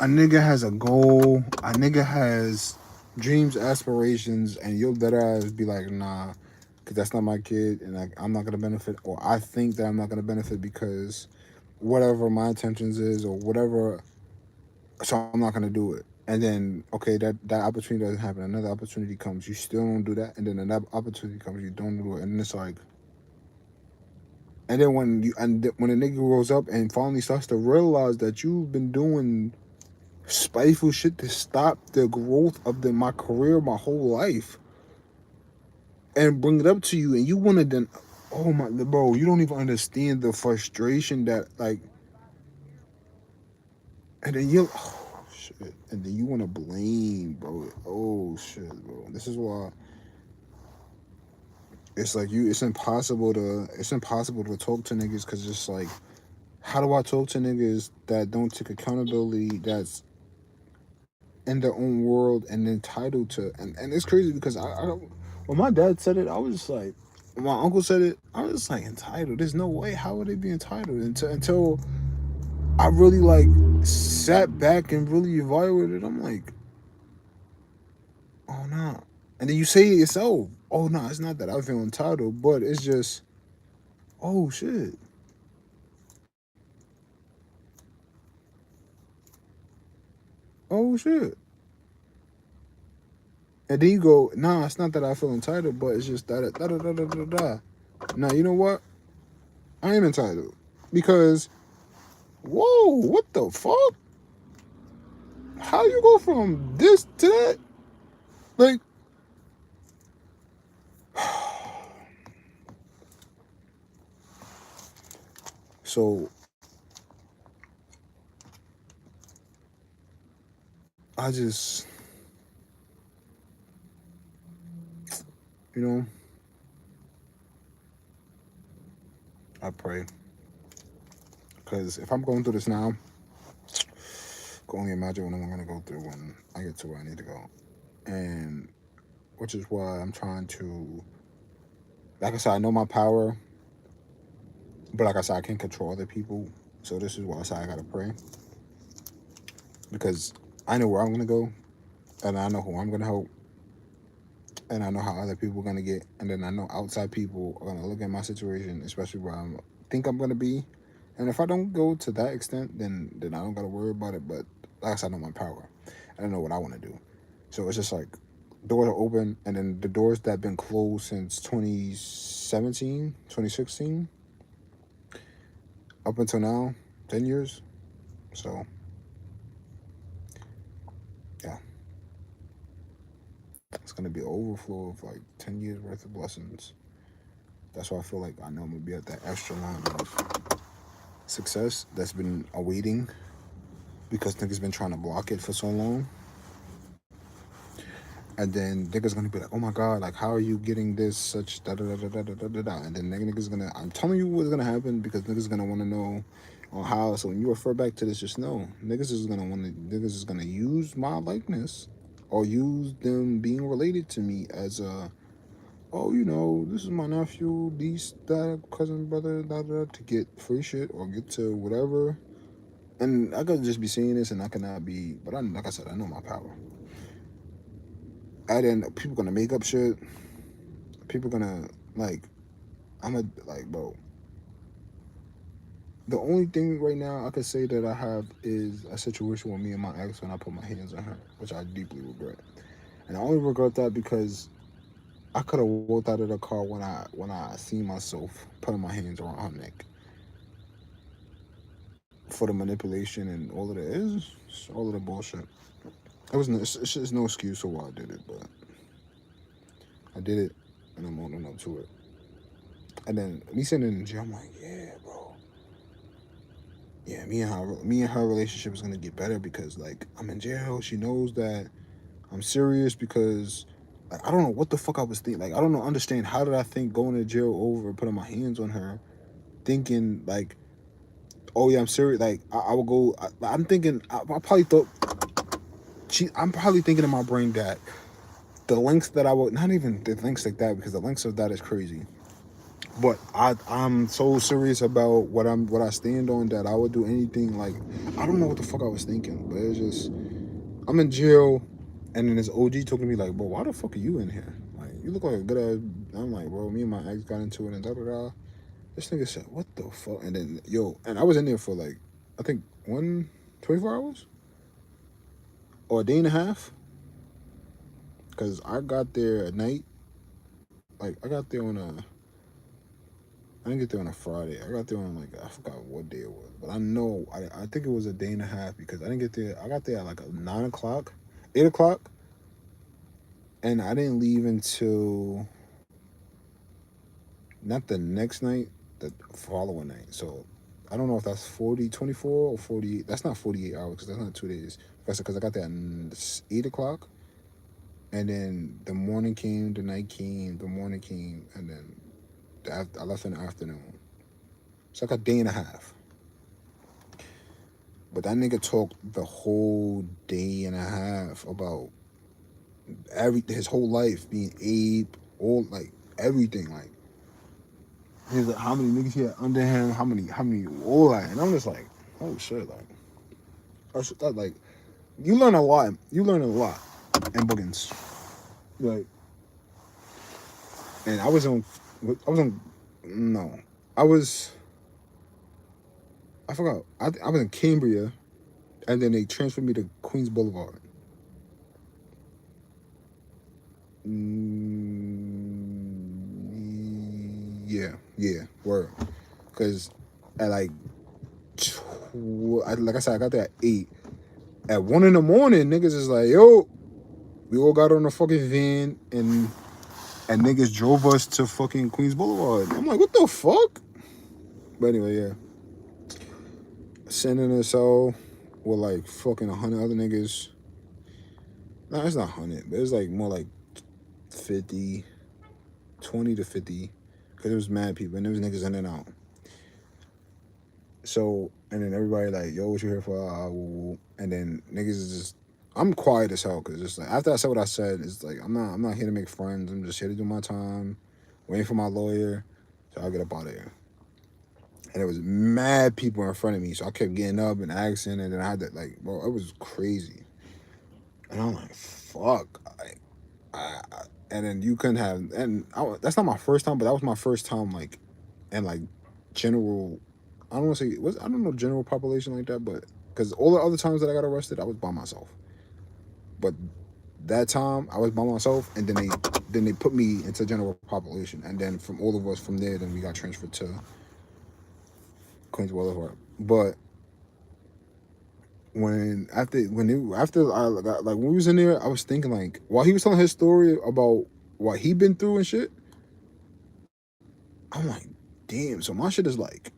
nigga has a goal. A nigga has dreams, aspirations, and you'll better ass be like, nah, cause that's not my kid, and like I'm not gonna benefit, or I think that I'm not gonna benefit because whatever my intentions is or whatever, so I'm not gonna do it. And then okay, that opportunity doesn't happen. Another opportunity comes, you still don't do that, and then another opportunity comes, you don't do it, and then it's like, and then when a nigga grows up and finally starts to realize that you've been doing spiteful shit to stop the growth of my career, my whole life, and bring it up to you, and you want to then, oh my, bro, you don't even understand the frustration that like, and then you, oh shit, and then you want to blame, bro. Oh shit, bro. This is why it's like it's impossible to talk to niggas because it's like, how do I talk to niggas that don't take accountability, that's in their own world and entitled to, and it's crazy because I don't, when my dad said it, I was just like, when my uncle said it, I was just like, entitled, there's no way, how would they be entitled, until I really like sat back and really evaluated. I'm like, oh no. And then you say it yourself, oh no, it's not that I feel entitled, but it's just, oh shit, oh shit. And then you go, nah, it's not that I feel entitled, but it's just da da da da da da da da. Now you know what? I am entitled because, whoa, what the fuck? How you go from this to that? Like, so I just, you know, I pray because if I'm going through this now, I can only imagine what I'm gonna go through when I get to where I need to go, and which is why I'm trying to, like I said, I know my power, but like I said, I can't control other people. So this is why I say I gotta pray because I know where I'm gonna go, and I know who I'm gonna help, and I know how other people are gonna get, and then I know outside people are gonna look at my situation, especially where I think I'm gonna be, and if I don't go to that extent, then I don't gotta worry about it. But like I said, I know my power, I don't know what I want to do, so it's just like doors are open, and then the doors that have been closed since 2017, 2016, up until now, 10 years. So, yeah, it's going to be an overflow of like 10 years worth of blessings. That's why I feel like I know I'm going to be at that extra line of success that's been awaiting because niggas been trying to block it for so long. And then niggas gonna be like, oh my god, like how are you getting this such da da da da da da da da, and then niggas gonna, I'm telling you what's gonna happen because niggas gonna want to know on how. So when you refer back to this, just know niggas is gonna use my likeness or use them being related to me as a, oh, you know, this is my nephew, these that cousin brother da da to get free shit or get to whatever. And I could just be saying this and I cannot be, but I, like I said, I know my power. And then people gonna make up shit. People gonna like, I'm a like, bro. The only thing right now I could say that I have is a situation with me and my ex when I put my hands on her, which I deeply regret. And I only regret that because I could have walked out of the car when I seen myself putting my hands around her neck for the manipulation and all of the is all of the bullshit. It was no, it's just no excuse for why I did it, but I did it, and I'm owning up to it. And then me sitting in the gym, I'm like, yeah, bro. Yeah, me and her relationship is gonna get better because like I'm in jail. She knows that I'm serious because like I don't know what the fuck I was thinking. Like I don't know, understand how did I think going to jail over putting my hands on her, thinking like, oh yeah, I'm serious. Like I would go. I'm thinking. I probably thought she. I'm probably thinking in my brain that the lengths that I would, not even the lengths like that because the lengths of that is crazy. But I'm so serious about what I stand on that I would do anything. Like I don't know what the fuck I was thinking, but it's just I'm in jail, and then this OG talking to me like, bro, why the fuck are you in here? Like you look like a good ass. I'm like, bro, me and my ex got into it and da da da. This nigga said, what the fuck? And then yo, and I was in there for like I think 24 hours or a day and a half because I got there at night. Like I got there on a I didn't get there on a Friday. I got there on like I forgot what day it was, but I know I think it was a day and a half because I didn't get there. I got there at like a 9 o'clock, 8 o'clock, and I didn't leave until not the next night, the following night. So I don't know if that's 24 or 48. That's not 48 hours because that's not 2 days. Because I got there at 8 o'clock, and then the morning came, the night came, the morning came, and then I left in the afternoon. It's like a day and a half. But that nigga talked the whole day and a half about his whole life being Abe, all like everything. Like he's like how many niggas he had under him, how many all that, and I'm just like, oh shit, like that, like you learn a lot. You learn a lot in bookings. Like, and I was on, no, I was, I forgot. I was in Cambria, and then they transferred me to Queens Boulevard. Yeah, yeah, word. Because at like, like I said, I got there at 8. At 1 in the morning, niggas is like, yo, we all got on a fucking van and niggas drove us to fucking Queens Boulevard. I'm like, what the fuck? But anyway, yeah. Sending us all with like fucking 100 other niggas. Nah, it's not 100, but it's like more like 50, 20 to 50. Because it was mad people and there was niggas in and out. So, and then everybody like, yo, what you here for? And then niggas is just, I'm quiet as hell because it's like after I said what I said, it's like I'm not here to make friends. I'm just here to do my time, waiting for my lawyer, so I'll get up out of here. And there was mad people in front of me, so I kept getting up and asking, and then I had to like, bro, it was crazy. And I'm like, fuck, and then you couldn't have, and that's not my first time, but that was my first time like, and like general. I don't want to say I don't know general population like that, but because all the other times that I got arrested, I was by myself. But that time I was by myself, and then they put me into general population, and then from all of us from there, then we got transferred to Queens Boulevard. But after I got, like, when we was in there, I was thinking, like, while he was telling his story about what he been through and shit, I'm like, damn. So my shit is like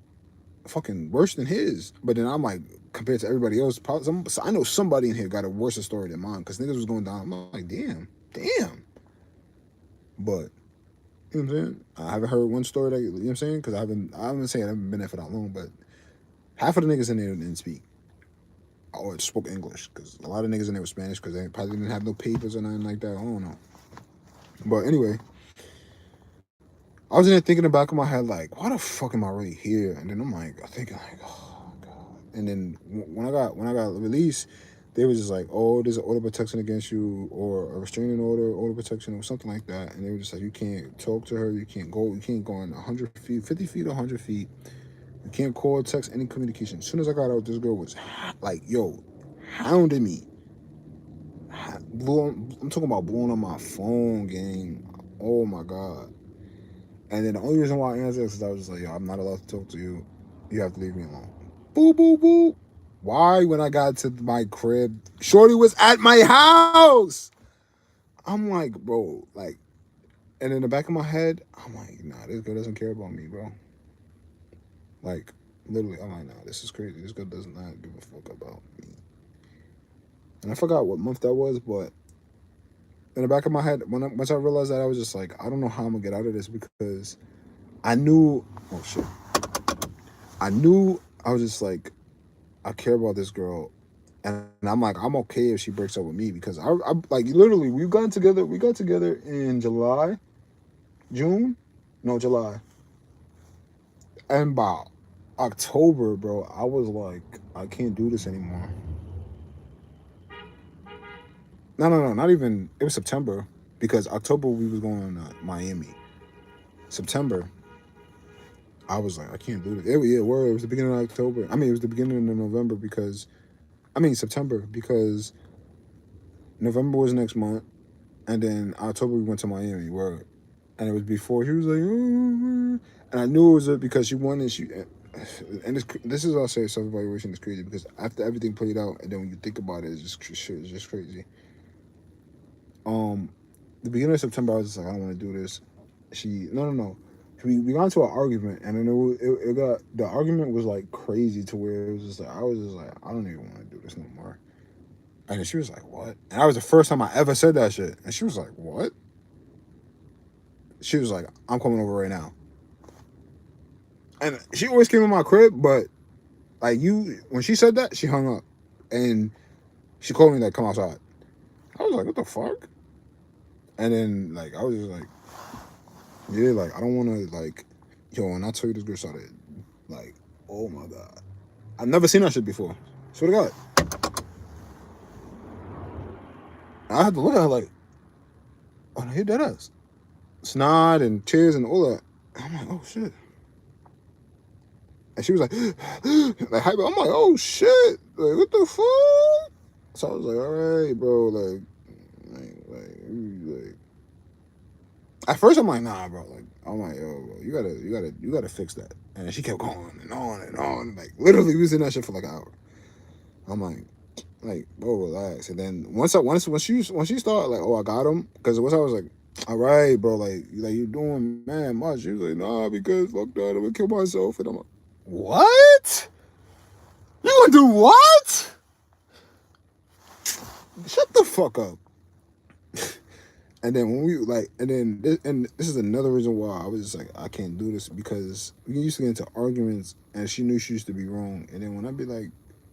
fucking worse than his. But then I'm like, compared to everybody else, I know somebody in here got a worse story than mine because niggas was going down. I'm like, damn. But you know what I'm saying? I haven't heard one story that, you know what I'm saying? Because I haven't saying I haven't been there for that long, but half of the niggas in there didn't speak or spoke English because a lot of niggas in there were Spanish because they probably didn't have no papers or nothing like that. I don't know. But anyway, I was in there thinking in the back of my head, like, why the fuck am I really here? And then I'm like, I'm thinking, like, oh god. And then when I got released, they was just like, oh, there's an order of protection against you, or a restraining order of protection, or something like that. And they were just like, you can't talk to her, you can't go on 100 feet, 50 feet, 100 feet. You can't call, text, any communication. As soon as I got out, this girl was like, yo, hounding me. I'm talking about blowing on my phone, gang. Oh my god. And then the only reason why I answered is because I was just like, yo, I'm not allowed to talk to you. You have to leave me alone. Boo, boo, boo. Why, when I got to my crib, Shorty was at my house? I'm like, bro, like, and in the back of my head, I'm like, nah, this girl doesn't care about me, bro. Like, literally, I'm like, nah, this is crazy. This girl does not give a fuck about me. And I forgot what month that was, but in the back of my head, once I realized that, I was just like, I don't know how I'm gonna get out of this because I knew, oh shit, I was just like, I care about this girl, and I'm like, I'm okay if she breaks up with me because I like literally we got together in July, June, no July, and by October, bro, I was like, I can't do this anymore. No, not even. It was September because October we was going to Miami. September, I was like, I can't do this. It was the beginning of October. I mean, it was the beginning of November because, I mean September because November was next month, and then October we went to Miami. Word, and it was before she was like, oh, and I knew it was because she wanted and this is also self evaluation is crazy because after everything played out, and then when you think about it, it's just shit, it's just crazy. Um, the beginning of September, I was just like, I don't want to do this. No. We got into an argument, and then it got the argument was like crazy to where it was just like I was just like I don't even want to do this no more. And then she was like, "What?" And that was the first time I ever said that shit. And she was like, "What?" She was like, "I'm coming over right now." And she always came in my crib, but like when she said that, she hung up, and she called me like, "Come outside." I was like, "What the fuck?" And then like I was just like, "Yeah, like I don't want to like, yo." And I tell you, this girl started like, "Oh my god, I've never seen that shit before." Swear to God, I had to look at her like, "Oh, hit that ass." Snot and tears and all that. I'm like, "Oh shit." And she was like, like hype. I'm like, "Oh shit, like what the fuck?" So I was like, "All right, bro, like." At first, I'm like, "Nah, bro." Like, I'm like, "Yo, bro, you gotta fix that." And she kept going and on and on. Like, literally, we was in that shit for like an hour. I'm like, bro, relax. And then when she started like, "Oh, I got him," because once I was like, "All right, bro, like you doing man much." She was like, "Nah, because fuck that, I'm gonna kill myself." And I'm like, "What? You gonna do what? Shut the fuck up." And then when we like, and this is another reason why I was just like, I can't do this because we used to get into arguments, and she knew she used to be wrong. And then when I'd be like,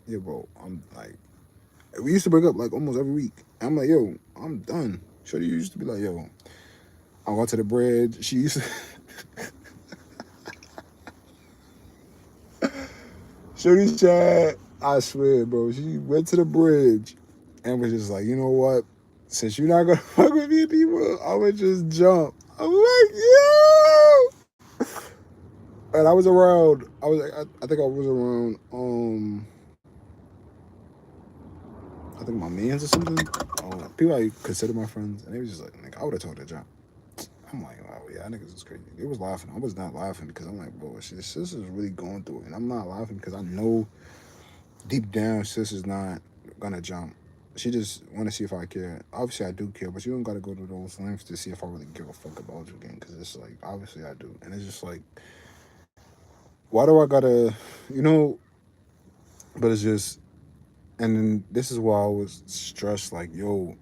"Yeah, bro," I'm like, we used to break up like almost every week. I'm like, "Yo, I'm done." Shorty used to be like, "Yo, I went to the bridge." She used to, Shorty said, I swear, bro, she went to the bridge and was just like, "You know what? Since you're not gonna fuck with me people, I would just jump." I'm like, "Yo!" And I was around. I think I was around. I think my mans or something. People I consider my friends, and they was just like I would have told her jump. I'm like, wow, yeah, niggas is crazy. They was laughing. I was not laughing because I'm like, bro, sis is really going through it. And I'm not laughing because I know deep down sis is not gonna jump. She just want to see if I care. Obviously, I do care, but you don't got to go to those lengths to see if I really give a fuck about you again. Because it's like, obviously, I do. And it's just like, why do I gotta, you know, but it's just, and then this is why I was stressed, like, yo,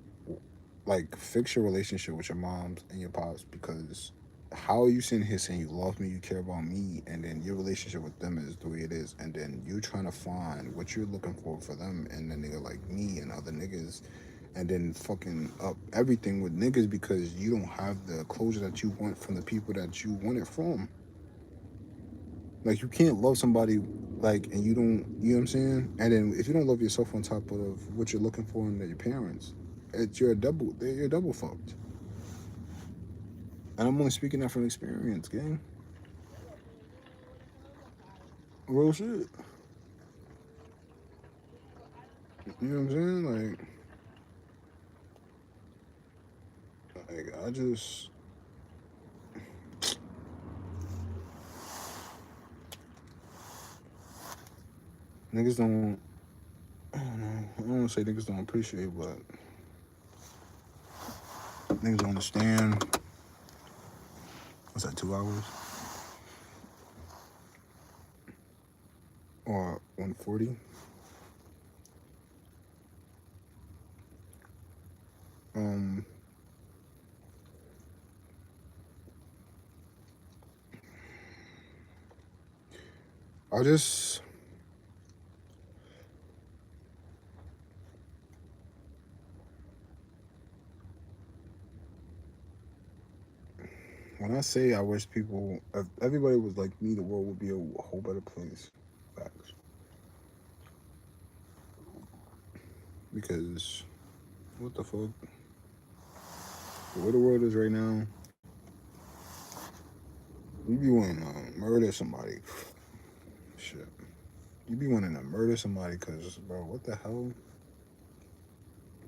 like, fix your relationship with your moms and your pops because how are you sitting here saying you love me, you care about me, and then your relationship with them is the way it is, and then you trying to find what you're looking for them, and then nigga like me and other niggas, and then fucking up everything with niggas because you don't have the closure that you want from the people that you want it from. Like you can't love somebody like and you don't, you know what I'm saying? And then if you don't love yourself on top of what you're looking for in your parents, it's you're double fucked. And I'm only speaking that from experience, gang. Real shit. You know what I'm saying? Like I just niggas don't. I don't know. I don't want to say niggas don't appreciate, but niggas don't understand. What's that? 2 hours or 140? Um, I just when I say I wish people, if everybody was like me, the world would be a whole better place. Facts. Because what the fuck? The way the world is right now, you be wanting to murder somebody. Shit. You be wanting to murder somebody because, bro, what the hell?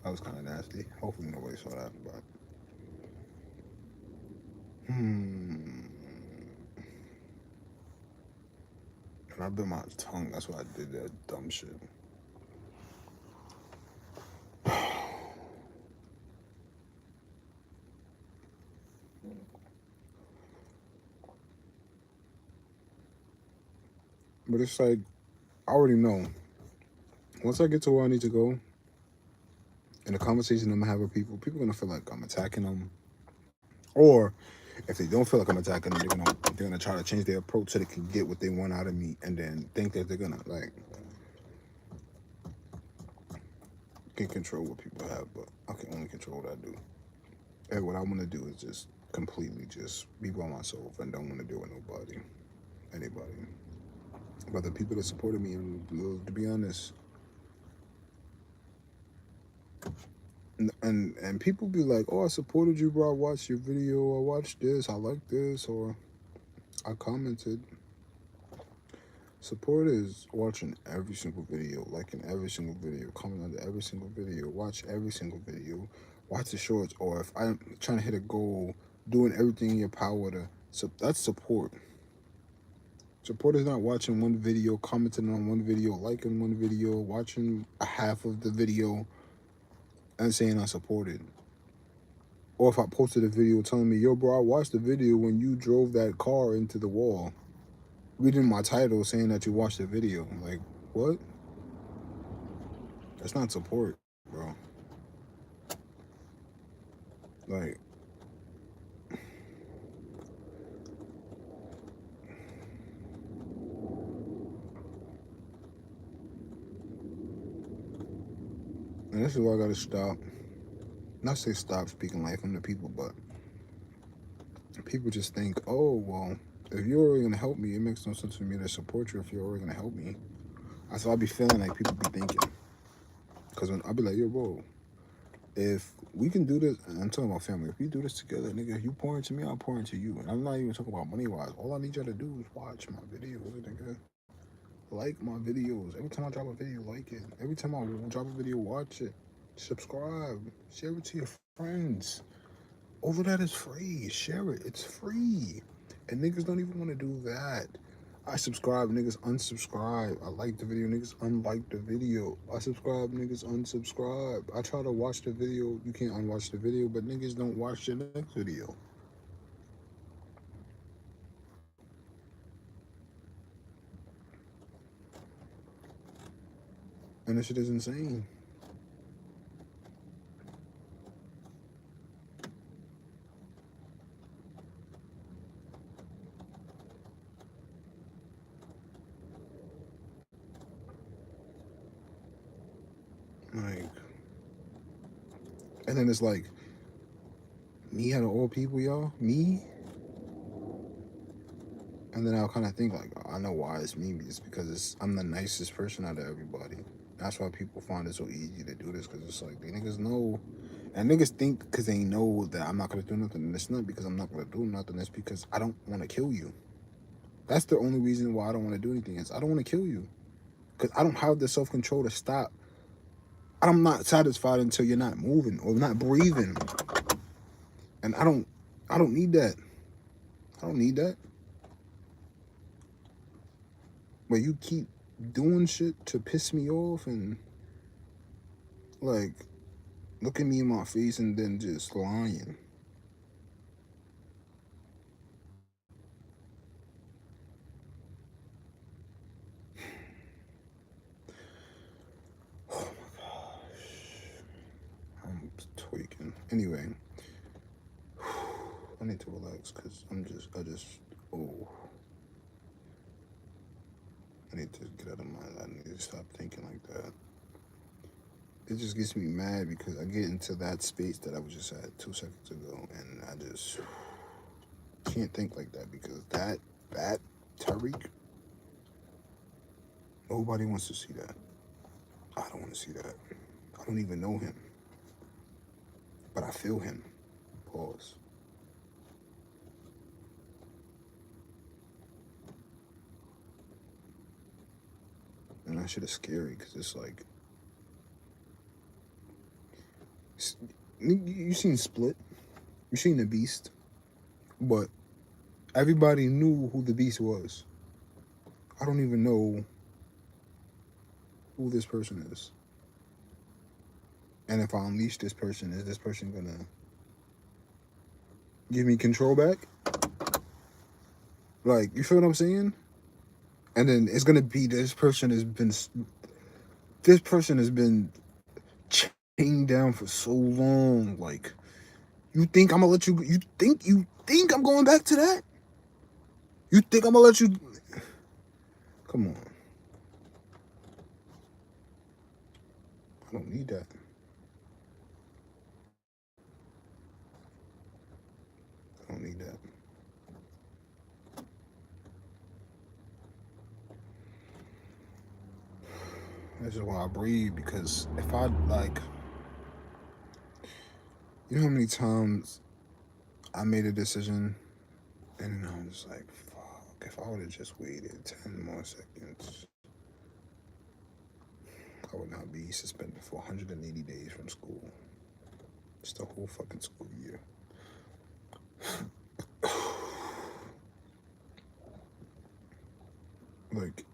That was kind of nasty. Hopefully nobody saw that, but. Hmm. And I bit my tongue. That's why I did that dumb shit. But it's like, I already know. Once I get to where I need to go, in the conversation I'm gonna have with people, people gonna feel like I'm attacking them. Or if they don't feel like I'm attacking them, they're gonna try to change their approach so they can get what they want out of me, and then think that they're gonna like can control what people have, but I can only control what I do. And what I want to do is just completely just be by myself and don't want to deal with nobody, anybody. But the people that supported me, and to be honest, and people be like, "Oh, I supported you, bro. I watched your video. I watched this. I like this, or I commented." Support is watching every single video, liking every single video, comment on every single video, watch every single video, watch the shorts, or if I'm trying to hit a goal, doing everything in your power to. So that's support. Support is not watching one video, commenting on one video, liking one video, watching a half of the video, and saying I supported. Or if I posted a video telling me, yo, bro, I watched the video when you drove that car into the wall. Reading my title saying that you watched the video. Like, what? That's not support, bro. Like, and this is why I gotta stop. Not say stop speaking life into people, but people just think, oh, well, if you're already gonna help me, it makes no sense for me to support you if you're already gonna help me. That's why I be feeling like people be thinking. Because when I be like, yo, bro, if we can do this, and I'm talking about family, if we do this together, nigga, if you pour into me, I'll pour into you. And I'm not even talking about money wise. All I need y'all to do is watch my videos, nigga. Like my videos. Every time I drop a video, like it. Every time I drop a video, watch it. Subscribe. Share it to your friends. All of that is free. Share it. It's free. And niggas don't even want to do that. I subscribe, niggas unsubscribe. I like the video, niggas unlike the video. I subscribe, niggas unsubscribe. I try to watch the video. You can't unwatch the video, but niggas don't watch the next video. And this shit is insane. Like, and then it's like, me out of all people, y'all? Me? And then I'll kind of think, like, I know why it's me. It's because I'm the nicest person out of everybody. That's why people find it so easy to do this, because it's like, they niggas know. And niggas think because they know that I'm not going to do nothing. And it's not because I'm not going to do nothing. It's because I don't want to kill you. That's the only reason why I don't want to do anything. Is I don't want to kill you. Because I don't have the self-control to stop. I'm not satisfied until you're not moving or not breathing. And I don't need that. I don't need that. But you keep doing shit to piss me off and, like, look at me in my face and then just lying. Oh my gosh. I'm tweaking. Anyway. I need to relax because oh. I need to get out of my, I need to stop thinking like that. It just gets me mad because I get into that space that I was just at 2 seconds ago, and I just can't think like that because that Tariq, nobody wants to see that. I don't want to see that. I don't even know him, but I feel him. Pause. And that shit is scary because it's like, you seen Split, you seen The Beast, but everybody knew who The Beast was. I don't even know who this person is. And if I unleash this person, is this person gonna give me control back? Like, you feel what I'm saying? And then it's gonna be this person has been chained down for so long. Like, you think I'm gonna let you? You think I'm going back to that? You think I'm gonna let you? Come on. I don't need that. I don't need that. This is why I breathe, because if I, like, you know how many times I made a decision and I was like, fuck, if I would have just waited 10 more seconds, I would not be suspended for 180 days from school. It's the whole fucking school year. Like,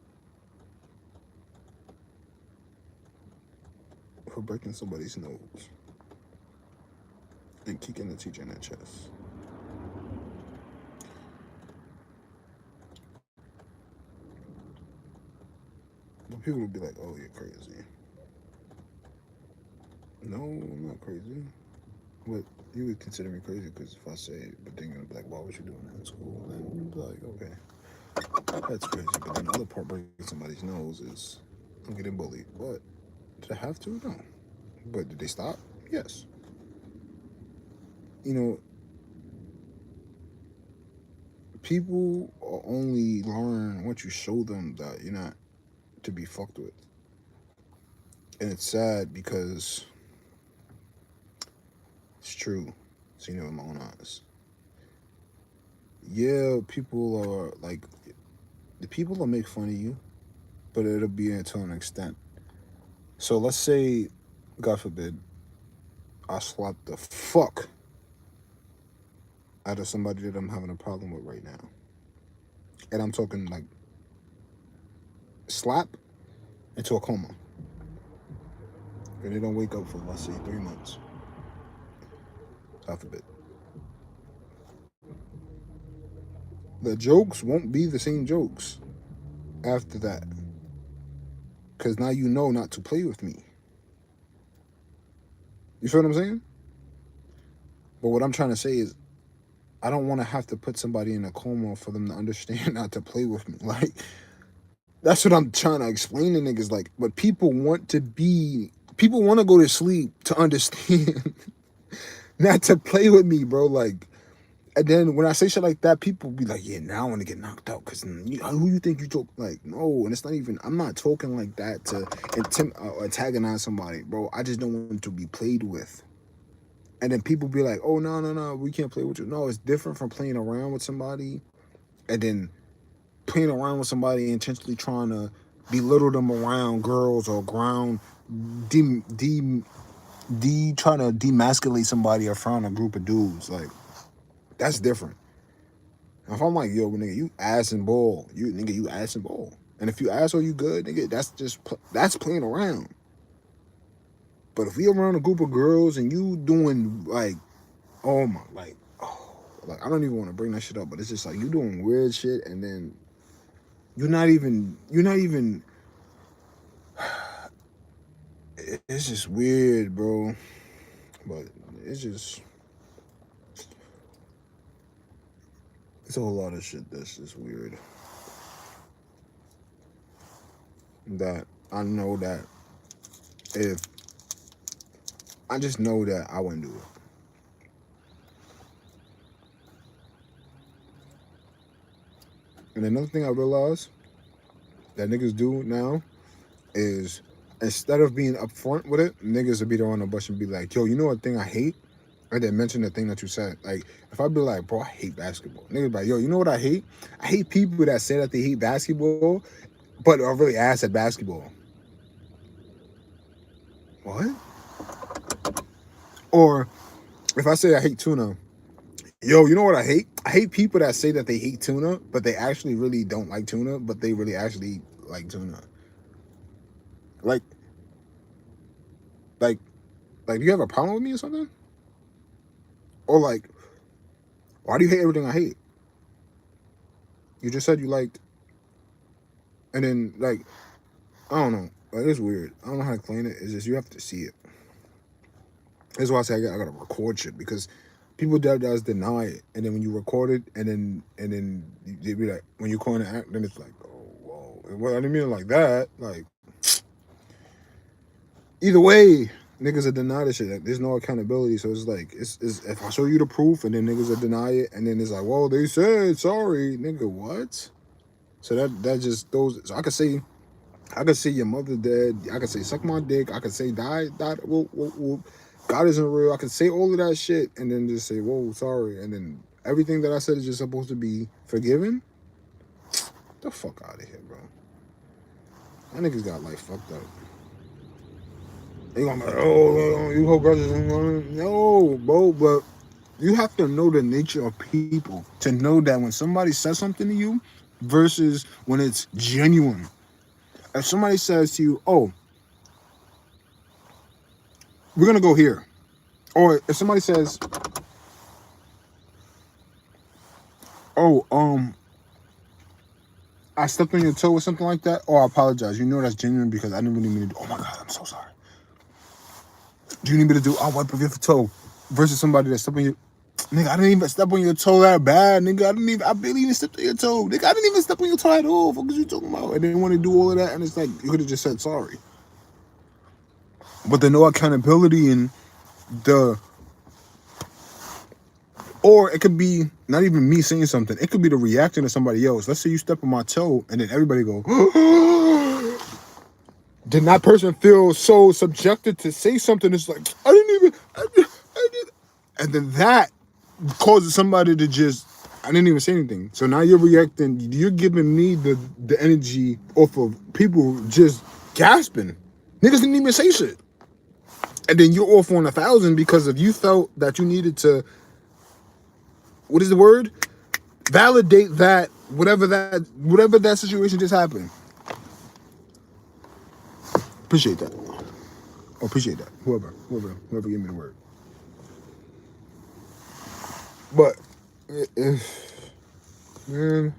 for breaking somebody's nose and kicking the teacher in the chest. But people would be like, oh, you're crazy. No, I'm not crazy. But you would consider me crazy because if I say it, but then you're gonna be like, why was you doing that in school? And you'd be like, okay, that's crazy. But then the other part, breaking somebody's nose, is I'm getting bullied. But did I have to? No. But did they stop? Yes. You know, people only learn once you show them that you're not to be fucked with. And it's sad because it's true. Seen it with my own eyes. Yeah, people are like, the people that make fun of you, but it'll be to an extent. So let's say, God forbid, I slap the fuck out of somebody that I'm having a problem with right now. And I'm talking like slap into a coma. And they don't wake up for, let's say, 3 months. God forbid. The jokes won't be the same jokes after that. Because now you know not to play with me. You feel what I'm saying? But what I'm trying to say is, I don't want to have to put somebody in a coma for them to understand not to play with me. Like, that's what I'm trying to explain to niggas. Like, but people want to go to sleep to understand not to play with me, bro. Like, and then when I say shit like that, people be like, yeah, now I want to get knocked out because who you think you talk like? No, and it's not even, I'm not talking like that to antagonize somebody, bro. I just don't want to be played with. And then people be like, oh, no, we can't play with you. No, it's different from playing around with somebody and then playing around with somebody and intentionally trying to belittle them around girls or trying to demasculate somebody in front of a group of dudes. Like, that's different. If I'm like, yo, nigga, you ass and ball. You ass and ball. And if you ass or you good, nigga, that's playing around. But if we around a group of girls and you doing like, oh my, like I don't even want to bring that shit up, but it's just like you doing weird shit and then you're not even it's just weird, bro. But it's a whole lot of shit that's just weird. That I know that if I just know that I wouldn't do it. And another thing I realized that niggas do now is instead of being upfront with it, niggas will be there on the bus and be like, yo, you know what thing I hate? I didn't mention the thing that you said. Like, if I be like, bro, I hate basketball. Niggas be like, yo, you know what I hate? I hate people that say that they hate basketball, but are really ass at basketball. What? Or if I say I hate tuna, yo, you know what I hate? I hate people that say that they hate tuna, but they actually really don't like tuna, but they really actually like tuna. Like, do you have a problem with me or something? Or like, why do you hate everything I hate? You just said you liked, and then like, I don't know. Like, it's weird. I don't know how to explain it. It's just you have to see it. That's why I say I gotta record shit because people that does deny it, and then when you record it, and then they be like, when you call an act, then it's like, oh whoa. Well, I didn't mean it like that. Like, either way, niggas are deny this shit. Like, there's no accountability, so it's like it's if I show you the proof, and then niggas will deny it, and then it's like, well, they said sorry, nigga, what? So that just those. So I could say your mother dead. I could say suck my dick. I could say die. Whoop. God isn't real. I could say all of that shit and then just say, whoa, sorry. And then everything that I said is just supposed to be forgiven. Get the fuck out of here, bro. That niggas got life fucked up. They gonna be like, oh, you hold grudges. No, bro, but you have to know the nature of people to know that when somebody says something to you versus when it's genuine. If somebody says to you, oh, we're gonna go here. Or if somebody says, oh, I stepped on your toe or something like that, oh, I apologize. You know that's genuine because I didn't really mean to do. Oh my God, I'm so sorry. Do you need me to do? I'll wipe off your toe. Versus somebody that stepped on your, nigga, I didn't even step on your toe that bad, nigga. I barely even stepped on your toe. Nigga, I didn't even step on your toe at all. What are you talking about? And they want to do all of that, and it's like, you could have just said sorry. But there's no accountability in the, or it could be not even me saying something. It could be the reaction of somebody else. Let's say you step on my toe, and then everybody go, then that person feels so subjected to say something. It's like, I did. And then that causes somebody to just I didn't even say anything. So now you're reacting. You're giving me the energy off of people just gasping. Niggas didn't even say shit. And then you're off on 1,000 because if you felt that you needed to, what is the word? Validate that whatever that situation just happened. Appreciate that. Oh, appreciate that. Whoever gave me the word. But if man,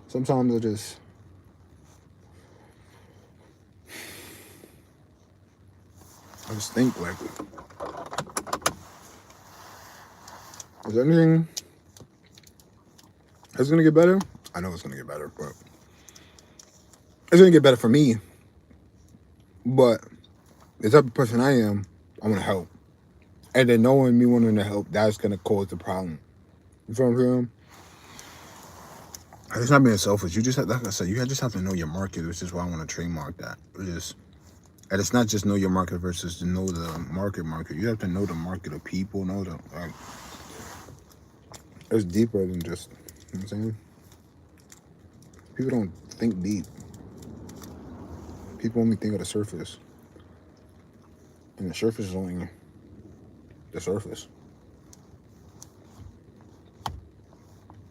sometimes I just think like, is anything is gonna get better? I know it's gonna get better, but it's gonna get better for me. But the type of person I am, I want to help, and then knowing me wanting to help, that's gonna cause the problem. You feel what I'm saying? It's not being selfish. You just have, like I said, you just have to know your market, which is why I want to trademark that. And it's not just know your market versus to know the market. You have to know the market of people. Know the like. It's deeper than just. You know what I'm saying? People don't think deep. People only think of the surface, and the surface is only the surface.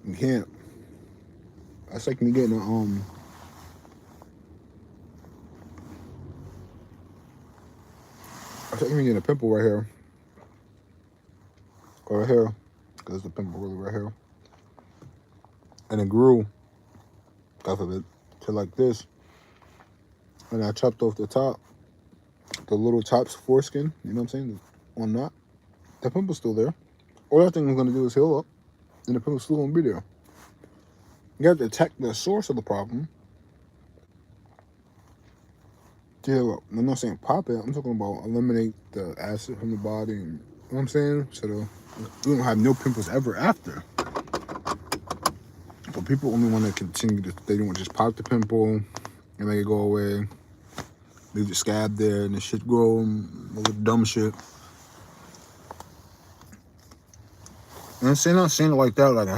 You can't. That's like me getting a I think me getting a pimple right here, or right here, because the pimple really right here, and it grew, off of it, to like this, and I chopped off the top, the little top foreskin. You know what I'm saying? On that, the pimple's still there. All that thing is gonna do is heal up, and the pimple's still gonna be there. You have to attack the source of the problem to heal up. I'm not saying pop it. I'm talking about eliminate the acid from the body. And, you know what I'm saying? So you don't have no pimples ever after. But people only want to continue to. They don't want to just pop the pimple and make it go away. Leave the scab there and the shit grow. All the dumb shit. And I'm saying, not saying it like that. Like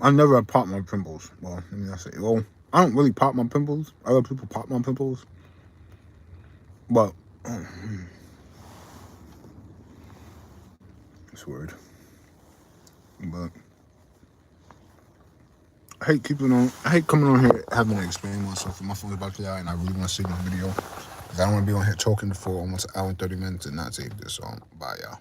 I never pop my pimples. Well, let me not say. Well, I don't really pop my pimples. Other people pop my pimples. But it's weird. But I hate coming on here having to explain myself. My phone's about to die, and I really want to save this video because I don't want to be on here talking for almost an hour and 30 minutes and not save this. So bye, y'all.